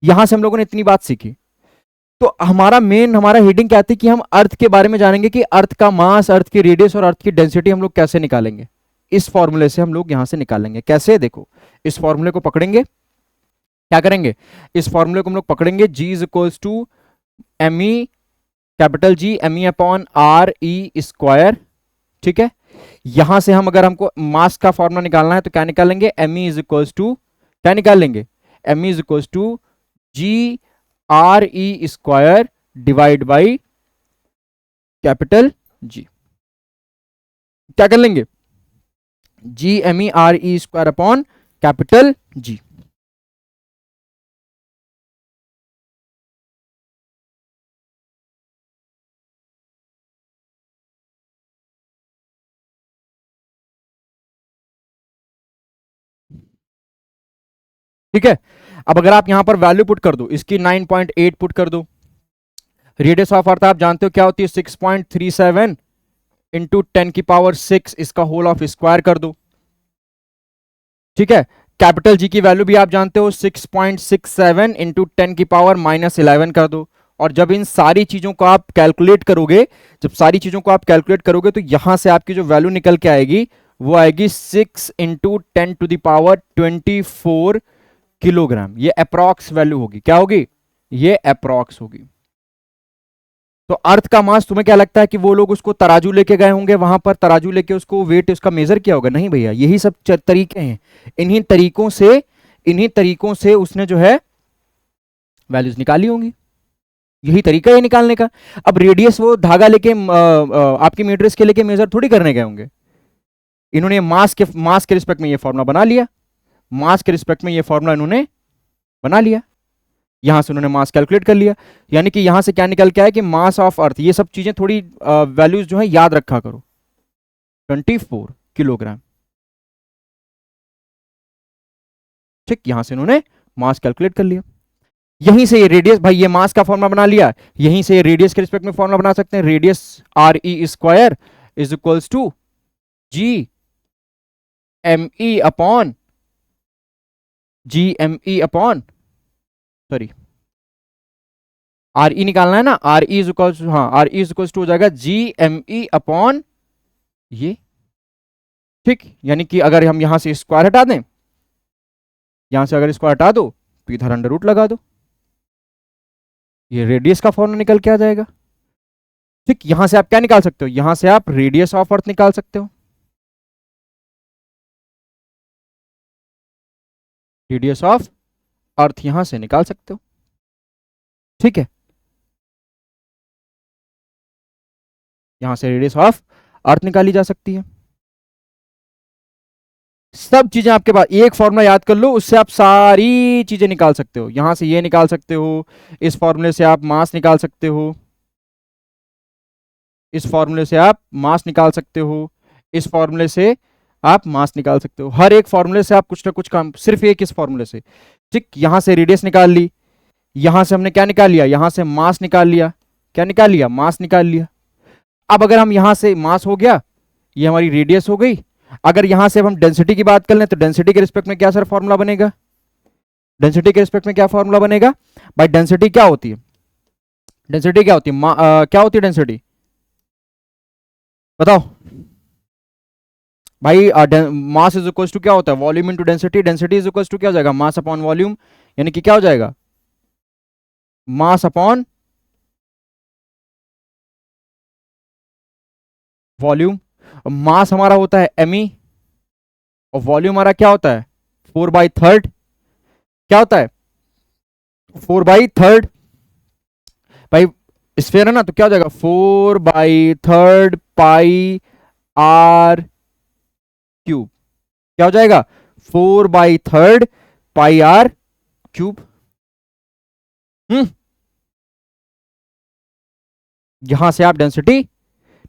यहां से हम लोगों ने इतनी बात सीखी। तो हमारा मेन, हमारा हेडिंग क्या थी कि हम अर्थ के बारे में जानेंगे कि अर्थ का मास, अर्थ की रेडियस और अर्थ की डेंसिटी हम लोग कैसे निकालेंगे। इस फॉर्मूले से हम लोग यहां से निकालेंगे। कैसे, देखो इस फॉर्मूले को पकड़ेंगे, क्या करेंगे, इस फॉर्मूले को हम लोग पकड़ेंगे, G is equals to M E, capital G M E upon R E square. ठीक है, यहां से हम, अगर हमको मास का फॉर्मूला निकालना है तो क्या निकालेंगे, M E is equals to, क्या निकाल लेंगे, M E is equals to G R E square divide by capital G. क्या कर लेंगे, G M E R E square upon capital G. ठीक है, अब अगर आप यहां पर वैल्यू पुट कर दो, इसकी 9.8 पुट कर दो, रेडियस ऑफ अर्थ आप जानते हो क्या होती है, 6.37 इंटू 10⁶, इसका होल ऑफ स्क्वायर कर दो। ठीक है, कैपिटल जी की वैल्यू भी आप जानते हो, 6.67 इंटू 10⁻11 कर दो। और जब इन सारी चीजों को आप कैलकुलेट करोगे, जब सारी चीजों को आप कैलकुलेट करोगे तो यहां से आपकी जो वैल्यू निकल के आएगी वो आएगी 6 इंटू 10⁻24 किलोग्राम। ये अप्रॉक्स वैल्यू होगी, क्या होगी, ये अप्रॉक्स होगी। तो अर्थ का मास, तुम्हें क्या लगता है कि वो लोग उसको तराजू लेके गए होंगे, वहां पर तराजू लेके उसको वेट उसका मेजर किया होगा, नहीं भैया, यही सब तरीके हैं। इन्हीं तरीकों से उसने जो है वैल्यूज निकाली होंगी। यही तरीका है निकालने का। अब रेडियस वो धागा लेके आपकी मीटर के लेके मेजर थोड़ी करने गए होंगे। इन्होंने मास के रिस्पेक्ट में ये फॉर्मूला बना लिया, मास के रिस्पेक्ट में ये फॉर्मूला इन्होंने बना लिया, यहां से उन्होंने मास कैलकुलेट कर लिया। यानी कि यहां से क्या निकल के आया कि मास ऑफ अर्थ, ये सब चीजें थोड़ी वैल्यूज जो है याद रखा करो, 24 किलोग्राम। ठीक, यहां से उन्होंने मास कैलकुलेट कर लिया। यहीं से ये रेडियस, भाई ये मास का फॉर्मूला बना लिया, यहीं से रेडियस के रिस्पेक्ट में फॉर्मूला बना सकते हैं, radius R E square is equals to G M E upon, G M E upon, sorry R E निकालना है ना, आर ई इज इक्वल्स, हाँ R E is equals to हो जाएगा जी एम ई अपॉन ये। ठीक, यानी कि अगर हम यहां से स्क्वायर हटा दें, यहां से अगर स्क्वायर हटा दो तो इधर अंडर रूट लगा दो, ये रेडियस का फॉर्मूला निकल के आ जाएगा। ठीक, यहां से आप क्या निकाल सकते हो, यहां से आप रेडियस ऑफ अर्थ निकाल सकते हो, रेडियस ऑफ अर्थ यहां से निकाल सकते हो। ठीक है, यहां से रेडियस ऑफ अर्थ निकाली जा सकती है। सब चीजें आपके पास, एक फॉर्मूला याद कर लो, उससे आप सारी चीजें निकाल सकते हो। यहां से ये निकाल सकते हो, इस फॉर्मूले से आप मास निकाल सकते हो, इस फॉर्मूले से आप मास निकाल सकते हो, इस फॉर्मूले से आप मास निकाल सकते हो। हर एक फॉर्मूले से आप कुछ ना कुछ काम, सिर्फ एक इस फॉर्मूले से, ठीक। यहां से रेडियस निकाल ली, यहां से हमने क्या निकाल लिया, यहां से मास निकाल लिया। क्या निकाल लिया? मास निकाल लिया। अब अगर हम यहां से मास हो गया, ये हमारी रेडियस हो गई। अगर यहां से अब हम डेंसिटी की बात कर लें तो डेंसिटी के रिस्पेक्ट में क्या सर फॉर्मूला बनेगा? डेंसिटी के रिस्पेक्ट में क्या फॉर्मूला बनेगा भाई? डेंसिटी क्या होती है? डेंसिटी क्या होती है? क्या होती है डेंसिटी? बताओ भाई। मास इज इक्वल टू क्या होता है? Volume into density. Density is equal to क्या हो जाएगा? मास अपॉन वॉल्यूम, यानी कि क्या हो जाएगा? Mass upon volume. मास हमारा होता है एमई, और वॉल्यूम हमारा क्या होता है? 4/3। क्या होता है? 4/3 भाई। स्फीयर है ना, तो क्या हो जाएगा? 4/3 पाई आर क्यूब। क्या हो जाएगा? 4/3 पाई आर क्यूब। यहां से आप डेंसिटी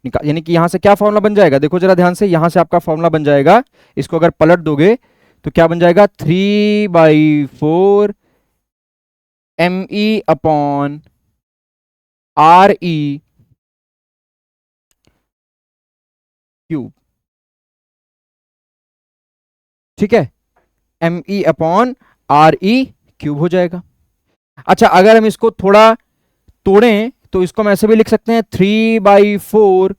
निकाल, यानी कि यहां से क्या फॉर्मूला बन जाएगा? देखो जरा ध्यान से, यहां से आपका फॉर्मूला बन जाएगा, इसको अगर पलट दोगे तो क्या बन जाएगा? 3/4 ME अपॉन RE क्यूब। ठीक है, ME अपॉन RE क्यूब हो जाएगा। अच्छा, अगर हम इसको थोड़ा तोड़ें तो इसको हम ऐसे भी लिख सकते हैं 3/4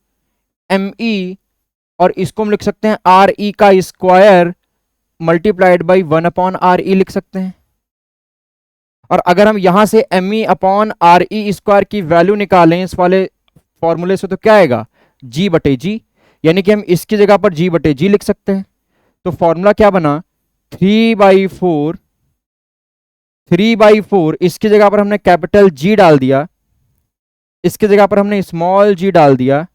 ME, और इसको हम लिख सकते हैं RE का स्क्वायर मल्टीप्लाइड बाई 1/RE लिख सकते हैं। और अगर हम यहां से ME अपॉन RE स्क्वायर की वैल्यू निकालें इस वाले फॉर्मूले से, तो क्या आएगा? G/G, यानी कि हम इसकी जगह पर G/G लिख सकते हैं। तो फॉर्मूला क्या बना? 3/4 इसकी जगह पर हमने कैपिटल G डाल दिया, इसकी जगह पर हमने स्मॉल g डाल दिया,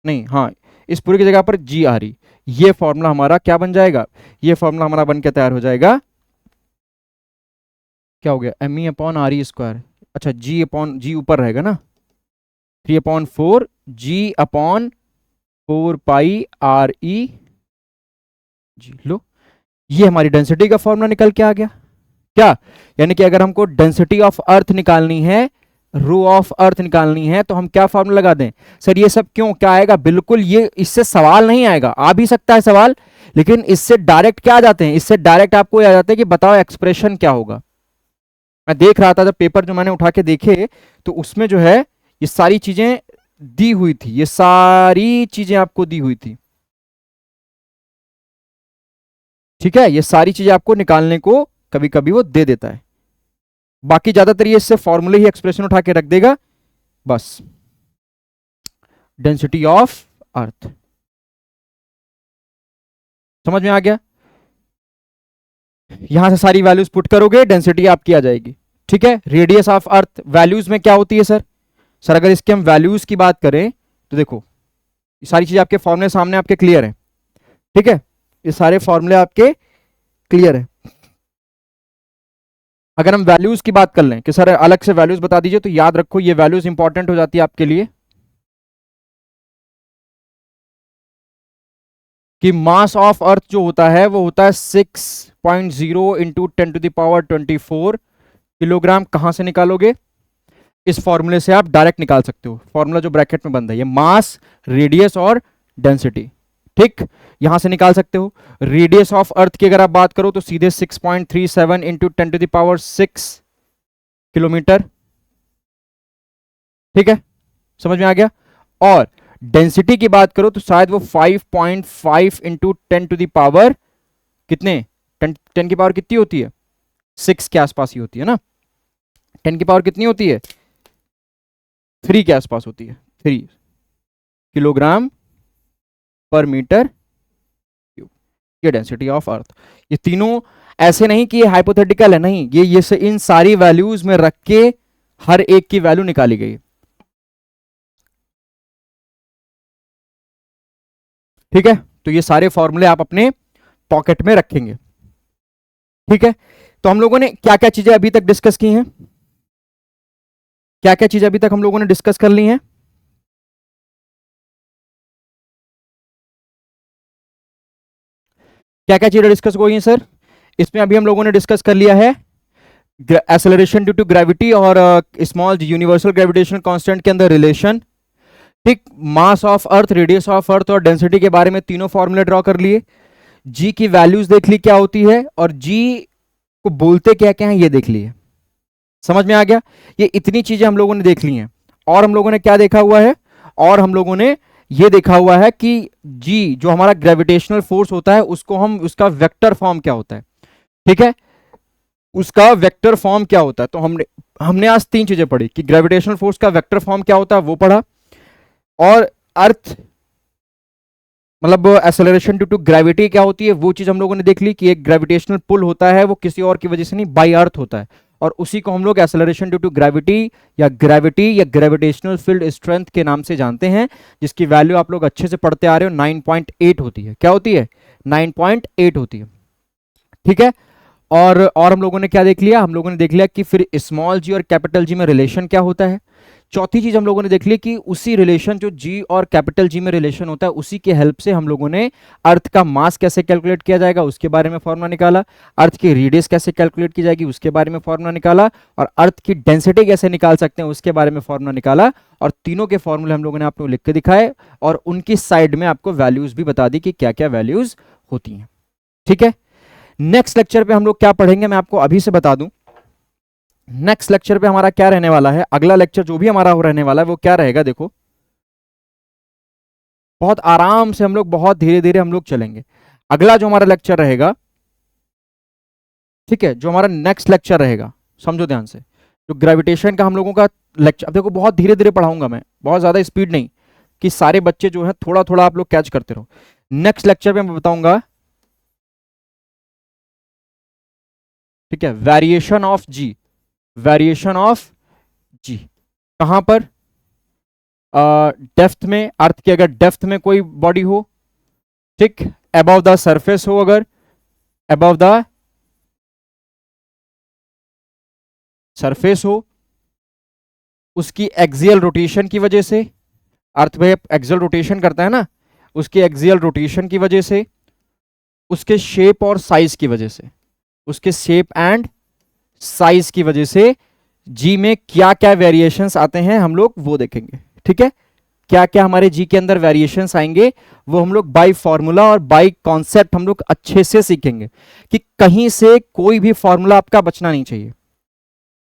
नहीं हाँ, इस पूरी की जगह पर G आ रही। ये फॉर्मूला हमारा क्या बन जाएगा? ये फॉर्मूला हमारा बन के तैयार हो जाएगा। क्या हो गया? ME upon RE square. अच्छा, G अपॉन G ऊपर रहेगा ना, 3/4 G अपॉन 4πRE G। लो, ये हमारी डेंसिटी का फॉर्मूला निकल के आ गया। क्या? यानी कि अगर हमको डेंसिटी ऑफ अर्थ निकालनी है, रो ऑफ अर्थ निकालनी है, तो हम क्या फॉर्मूला लगा दें? सर ये सब क्यों, क्या आएगा? बिल्कुल, ये इससे सवाल नहीं आएगा, आ भी सकता है सवाल, लेकिन इससे डायरेक्ट क्या आ जाते हैं? इससे डायरेक्ट आपको आ जाते हैं कि बताओ एक्सप्रेशन क्या होगा। मैं देख रहा था जब पेपर जो मैंने उठा के देखे, तो उसमें जो है ये सारी चीजें दी हुई थी, ये सारी चीजें आपको दी हुई थी। ठीक है, ये सारी चीजें आपको निकालने को कभी कभी वो दे देता है, बाकी ज्यादातर ये इससे फॉर्मूले ही एक्सप्रेशन उठा के रख देगा बस। डेंसिटी ऑफ अर्थ समझ में आ गया? यहां से सारी वैल्यूज पुट करोगे, डेंसिटी आपकी आ जाएगी। ठीक है, रेडियस ऑफ अर्थ वैल्यूज में क्या होती है सर? सर अगर इसके हम वैल्यूज की बात करें तो देखो, ये सारी चीजें आपके फॉर्मूले सामने आपके क्लियर है। ठीक है, ये सारे फॉर्मूले आपके क्लियर है। अगर हम वैल्यूज की बात कर लें कि सर अलग से वैल्यूज बता दीजिए, तो याद रखो ये वैल्यूज इंपॉर्टेंट हो जाती है आपके लिए, कि मास ऑफ अर्थ जो होता है वो होता है 6.0 इंटू 10⁻24 किलोग्राम। कहां से निकालोगे? इस फॉर्मूले से आप डायरेक्ट निकाल सकते हो, फॉर्मूला जो ब्रैकेट में बंद है, ये मास, रेडियस और डेंसिटी। ठीक, यहां से निकाल सकते हो। रेडियस ऑफ अर्थ की अगर आप बात करो तो सीधे 6.37 इंटू 10⁻6 किलोमीटर। ठीक है, समझ में आ गया? और डेंसिटी की बात करो तो शायद वो 5.5 इंटू 10⁻, कितने, 10 की पावर कितनी होती है? 6 के आसपास ही होती है ना। 10 की पावर कितनी होती है? 3 के आसपास होती है, 3 किलोग्राम पर मीटर क्यूब। ये डेंसिटी ऑफ अर्थ। ये तीनों ऐसे नहीं कि ये हाइपोथेटिकल है, नहीं, ये से इन सारी वैल्यूज में रख के हर एक की वैल्यू निकाली गई। ठीक है, तो ये सारे फॉर्मूले आप अपने पॉकेट में रखेंगे। ठीक है, तो हम लोगों ने क्या क्या चीजें अभी तक डिस्कस की हैं, क्या क्या चीजें अभी तक हम लोगों ने डिस्कस कर ली हैं? क्या क्या चीजें डिस्कस हुई हैं सर? इसमें अभी हम लोगों ने डिस्कस कर लिया है एक्सेलरेशन ड्यू टू ग्रेविटी और स्मॉल यूनिवर्सल ग्रेविटेशनल कांस्टेंट के अंदर रिलेशन। ठीक, मास of earth, radius of earth और डेंसिटी के बारे में तीनों फॉर्मूले ड्रॉ कर लिए। जी की वैल्यूज देख ली क्या होती है, और जी को बोलते क्या क्या है ये देख लिए। समझ में आ गया? ये इतनी चीजें हम लोगों ने देख ली हैं। और हम लोगों ने क्या देखा हुआ है, और हम लोगों ने ये देखा हुआ है कि जी जो हमारा ग्रेविटेशनल फोर्स होता है उसको हम, उसका वेक्टर फॉर्म क्या होता है। ठीक है, उसका वेक्टर फॉर्म क्या होता है। तो हमने हमने आज तीन चीजें पढ़ी कि ग्रेविटेशनल फोर्स का वेक्टर फॉर्म क्या होता है वो पढ़ा, और अर्थ मतलब एक्सेलरेशन ड्यू टू ग्रेविटी क्या होती है वो चीज हम लोगों ने देख ली कि एक ग्रेविटेशनल पुल होता है वो किसी और की वजह से नहीं, बाय अर्थ होता है, और उसी को हम लोग एक्सेलरेशन ड्यू टू ग्रेविटी या ग्रेविटेशनल फील्ड स्ट्रेंथ के नाम से जानते हैं, जिसकी वैल्यू आप लोग अच्छे से पढ़ते आ रहे हो, 9.8 होती है। क्या होती है? 9.8 होती है। ठीक है, और हम लोगों ने क्या देख लिया, हम लोगों ने देख लिया कि फिर स्मॉल जी और कैपिटल जी में रिलेशन क्या होता है। चौथी चीज हम लोगों ने देख ली कि उसी रिलेशन जो जी और कैपिटल जी में रिलेशन होता है उसी के हेल्प से हम लोगों ने अर्थ का मास कैसे कैलकुलेट किया जाएगा उसके बारे में फॉर्मूला निकाला, अर्थ की रेडियस कैसे कैलकुलेट की जाएगी उसके बारे में फॉर्मूला निकाला, और अर्थ की डेंसिटी कैसे निकाल सकते हैं उसके बारे में फॉर्मूला निकाला, और तीनों के फॉर्मूले हम लोगों ने आपको लिख के दिखाए, और उनकी साइड में आपको वैल्यूज भी बता दी कि क्या क्या वैल्यूज होती हैं। ठीक है, नेक्स्ट लेक्चर पे हम लोग क्या पढ़ेंगे मैं आपको अभी से बता दूं। नेक्स्ट लेक्चर पे हमारा क्या रहने वाला है, अगला लेक्चर जो भी हमारा हो रहने वाला है वो क्या रहेगा, देखो बहुत आराम से हम लोग, बहुत धीरे धीरे हम लोग चलेंगे। अगला जो हमारा लेक्चर रहेगा, ठीक है, जो हमारा नेक्स्ट लेक्चर रहेगा, समझो ध्यान से, जो ग्रेविटेशन का हम लोगों का लेक्चर, अब देखो बहुत धीरे धीरे पढ़ाऊंगा मैं, बहुत ज्यादा स्पीड नहीं, कि सारे बच्चे जो है थोड़ा थोड़ा आप लोग कैच करते रहो। नेक्स्ट लेक्चर में मैं बताऊंगा, ठीक है, variation of G, variation of G कहां पर, डेप्थ में, अर्थ के अगर डेप्थ में कोई बॉडी हो, ठीक, अबव द सरफेस हो, अगर अबव द सरफेस हो, उसकी एक्सियल रोटेशन की वजह से, अर्थ में एक्सियल रोटेशन करता है ना, उसके एक्सियल रोटेशन की वजह से, उसके शेप और साइज की वजह से, उसके शेप एंड साइज की वजह से जी में क्या क्या वेरिएशंस आते हैं हम लोग वो देखेंगे। ठीक है, क्या क्या हमारे जी के अंदर वेरिएशंस आएंगे वो हम लोग बाय फॉर्मूला और बाय कॉन्सेप्ट हम लोग अच्छे से सीखेंगे, कि कहीं से कोई भी फॉर्मूला आपका बचना नहीं चाहिए।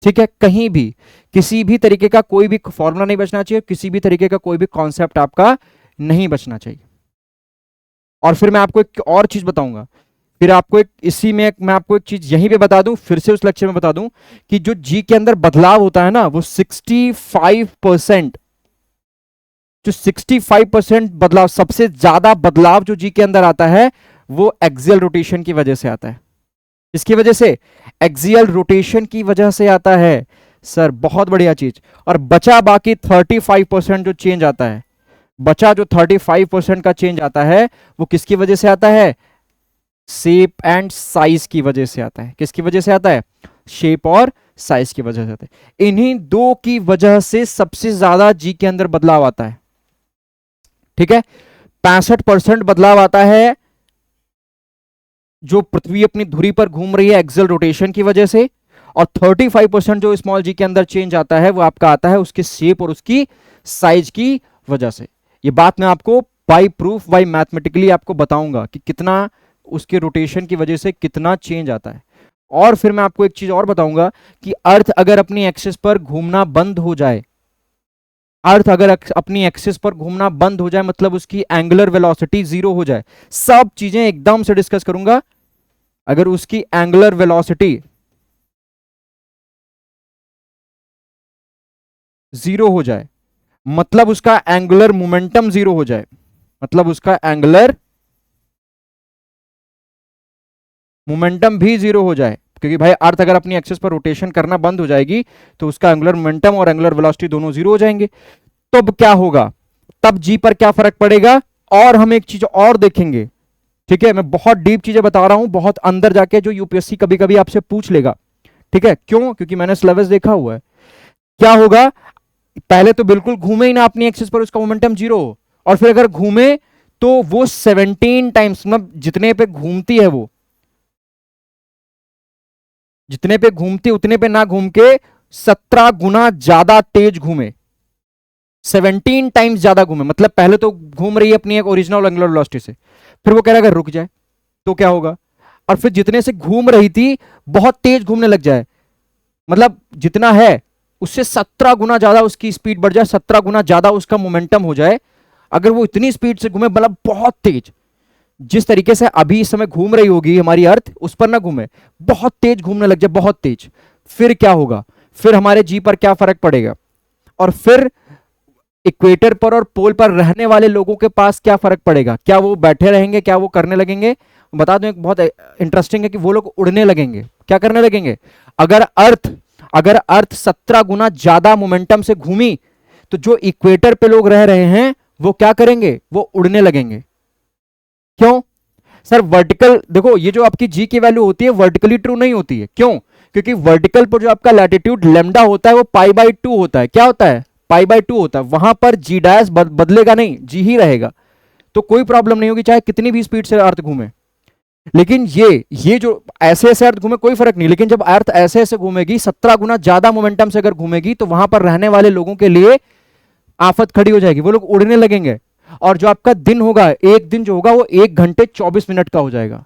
ठीक है, कहीं भी किसी भी तरीके का कोई भी फॉर्मूला नहीं बचना चाहिए, किसी भी तरीके का कोई भी कॉन्सेप्ट आपका नहीं बचना चाहिए। और फिर मैं आपको एक और चीज बताऊंगा, फिर आपको एक इसी में मैं आपको एक चीज यहीं पे बता दूं, फिर से उस लेक्चर में बता दूं कि जो जी के अंदर बदलाव होता है ना वो 65%, जो 65% बदलाव, सबसे ज्यादा बदलाव जो जी के अंदर आता है वो एक्सियल रोटेशन की वजह से आता है। इसकी वजह से, एक्सियल रोटेशन की वजह से आता है सर, बहुत बढ़िया चीज। और बचा बाकी 35% जो चेंज आता है, बचा जो 35% का चेंज आता है वो किसकी वजह से आता है, शेप एंड साइज की वजह से आता है। किसकी वजह से आता है, शेप और साइज की वजह से आता है। इन्हीं दो की वजह से सबसे ज्यादा जी के अंदर बदलाव आता है। ठीक है, 65% बदलाव आता है जो पृथ्वी अपनी धुरी पर घूम रही है एक्सियल रोटेशन की वजह से, और 35% जो स्मॉल जी के अंदर चेंज आता है वो आपका आता है उसके शेप और उसकी साइज की वजह से। ये बात मैं आपको बाय प्रूफ, बाय मैथमेटिकली आपको बताऊंगा कि कितना उसके रोटेशन की वजह से कितना चेंज आता है। और फिर मैं आपको एक चीज और बताऊंगा कि अर्थ अगर अपनी एक्सिस पर घूमना बंद हो जाए, अर्थ अगर अपनी एक्सिस पर घूमना बंद हो जाए मतलब उसकी एंगुलर वेलोसिटी 0 हो जाए, सब चीजें एकदम से डिस्कस करूंगा। अगर उसकी एंगुलर वेलोसिटी 0 हो जाए, मतलब उसका एंगुलर मोमेंटम 0 हो जाए, मतलब उसका एंगुलर मोमेंटम भी 0 हो जाए, क्योंकि भाई अर्थ अगर अपनी एक्सिस पर रोटेशन करना बंद हो जाएगी तो उसका एंगुलर मोमेंटम और एंगुलर वेलोसिटी दोनों 0 हो जाएंगे। तब क्या होगा, तब जी पर क्या फर्क पड़ेगा, और हम एक चीज और देखेंगे, ठीक है, मैं बहुत डीप चीजें बता रहा हूं, बहुत अंदर जाके जो यूपीएससी कभी कभी आपसे पूछ लेगा, ठीक है, क्यों? क्योंकि मैंने सिलेबस देखा हुआ है। क्या होगा, पहले तो बिल्कुल घूमे ही ना अपनी एक्सिस पर, उसका मोमेंटम जीरो हो, और फिर अगर घूमे तो वो 17 टाइम्स, मतलब जितने पे घूमती है वो, जितने पे घूमती उतने पे ना घूम के 17 गुना ज्यादा तेज घूमे, 17 टाइम्स ज्यादा घूमे। मतलब पहले तो घूम रही है अपनी एक ओरिजिनल एंगुलर वेलोसिटी से, फिर वो कह रहा है अगर रुक जाए तो क्या होगा, और फिर जितने से घूम रही थी बहुत तेज घूमने लग जाए, मतलब जितना है उससे 17 गुना ज्यादा उसकी स्पीड बढ़ जाए, 17 गुना ज्यादा उसका मोमेंटम हो जाए, अगर वो इतनी स्पीड से घूमे, मतलब बहुत तेज, जिस तरीके से अभी इस समय घूम रही होगी हमारी अर्थ, उस पर ना घूमे, बहुत तेज घूमने लग जाए, बहुत तेज, फिर क्या होगा, फिर हमारे जी पर क्या फर्क पड़ेगा, और फिर इक्वेटर पर और पोल पर रहने वाले लोगों के पास क्या फर्क पड़ेगा, क्या वो बैठे रहेंगे, क्या वो करने लगेंगे? बता दूं एक बहुत इंटरेस्टिंग है कि वो लोग उड़ने लगेंगे। क्या करने लगेंगे? अगर अर्थ 17 गुना ज्यादा मोमेंटम से घूमी तो जो इक्वेटर पे लोग रह रहे हैं वो क्या करेंगे, वो उड़ने लगेंगे। क्यों सर? वर्टिकल देखो, ये जो आपकी जी की वैल्यू होती है वर्टिकली ट्रू नहीं होती है। क्यों? क्योंकि वर्टिकल पर जो आपका लैटिट्यूड लेमडा होता है वो पाई बाई 2 होता है। क्या होता है? पाई बाई 2 होता है। वहां पर जी डैश बदलेगा नहीं, जी ही रहेगा, तो कोई प्रॉब्लम नहीं होगी चाहे कितनी भी स्पीड से अर्थ घूमे। लेकिन ये जो ऐसे ऐसे अर्थ घूमे कोई फर्क नहीं, लेकिन जब अर्थ ऐसे ऐसे घूमेगी 17 गुना ज्यादा मोमेंटम से अगर घूमेगी तो वहां पर रहने वाले लोगों के लिए आफत खड़ी हो जाएगी, वो लोग उड़ने लगेंगे, और जो आपका दिन होगा, एक दिन जो होगा वो 1 घंटे 24 मिनट का हो जाएगा।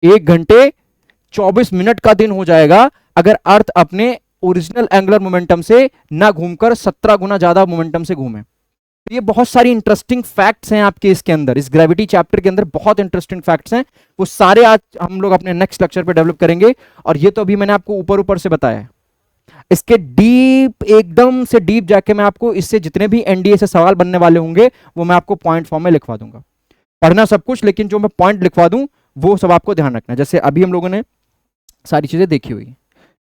1 घंटे 24 मिनट का दिन हो जाएगा अगर अर्थ अपने ओरिजिनल एंगुलर मोमेंटम से ना घूमकर 17 गुना ज्यादा मोमेंटम से घूमे। ये बहुत सारी इंटरेस्टिंग फैक्ट्स हैं आपके इसके अंदर, इस ग्रेविटी चैप्टर के अंदर बहुत इंटरेस्टिंग फैक्ट्स हैं, वो सारे आज हम लोग अपने नेक्स्ट लेक्चर पे डेवलप करेंगे। और ये तो अभी मैंने आपको ऊपर ऊपर से बताया है, इसके डीप, एकदम से डीप जाके मैं आपको इससे जितने भी एनडीए से सवाल बनने वाले होंगे वो मैं आपको पॉइंट फॉर्म में लिखवा दूंगा। पढ़ना सब कुछ, लेकिन जो मैं पॉइंट लिखवा दूं वो सब आपको ध्यान रखना है, जैसे अभी हम लोगों ने सारी चीजें देखी हुई।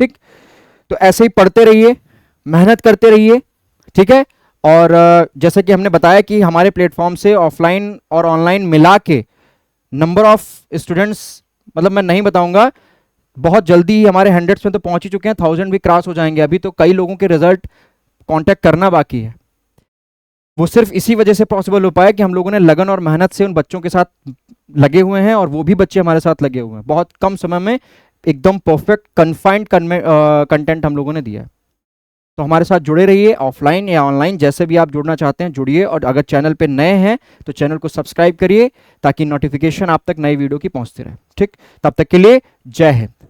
ठीक, तो ऐसे ही पढ़ते रहिए, मेहनत करते रहिए, ठीक है। और जैसे कि हमने बताया कि हमारे प्लेटफॉर्म से ऑफलाइन और ऑनलाइन मिला के नंबर ऑफ स्टूडेंट्स, मतलब मैं नहीं बताऊंगा, बहुत जल्दी ही हमारे हंड्रेड्स में तो पहुंच ही चुके हैं, 1000 भी क्रॉस हो जाएंगे। अभी तो कई लोगों के रिजल्ट कांटेक्ट करना बाकी है। वो सिर्फ इसी वजह से पॉसिबल हो पाया कि हम लोगों ने लगन और मेहनत से उन बच्चों के साथ लगे हुए हैं, और वो भी बच्चे हमारे साथ लगे हुए हैं। बहुत कम समय में एकदम परफेक्ट कन्फाइंड कंटेंट हम लोगों ने दिया है। तो हमारे साथ जुड़े रहिए, ऑफलाइन या ऑनलाइन जैसे भी आप जुड़ना चाहते हैं जुड़िए, और अगर चैनल पे नए हैं तो चैनल को सब्सक्राइब करिए ताकि नोटिफिकेशन आप तक नई वीडियो की पहुंचती रहे। ठीक, तब तक के लिए जय हिंद।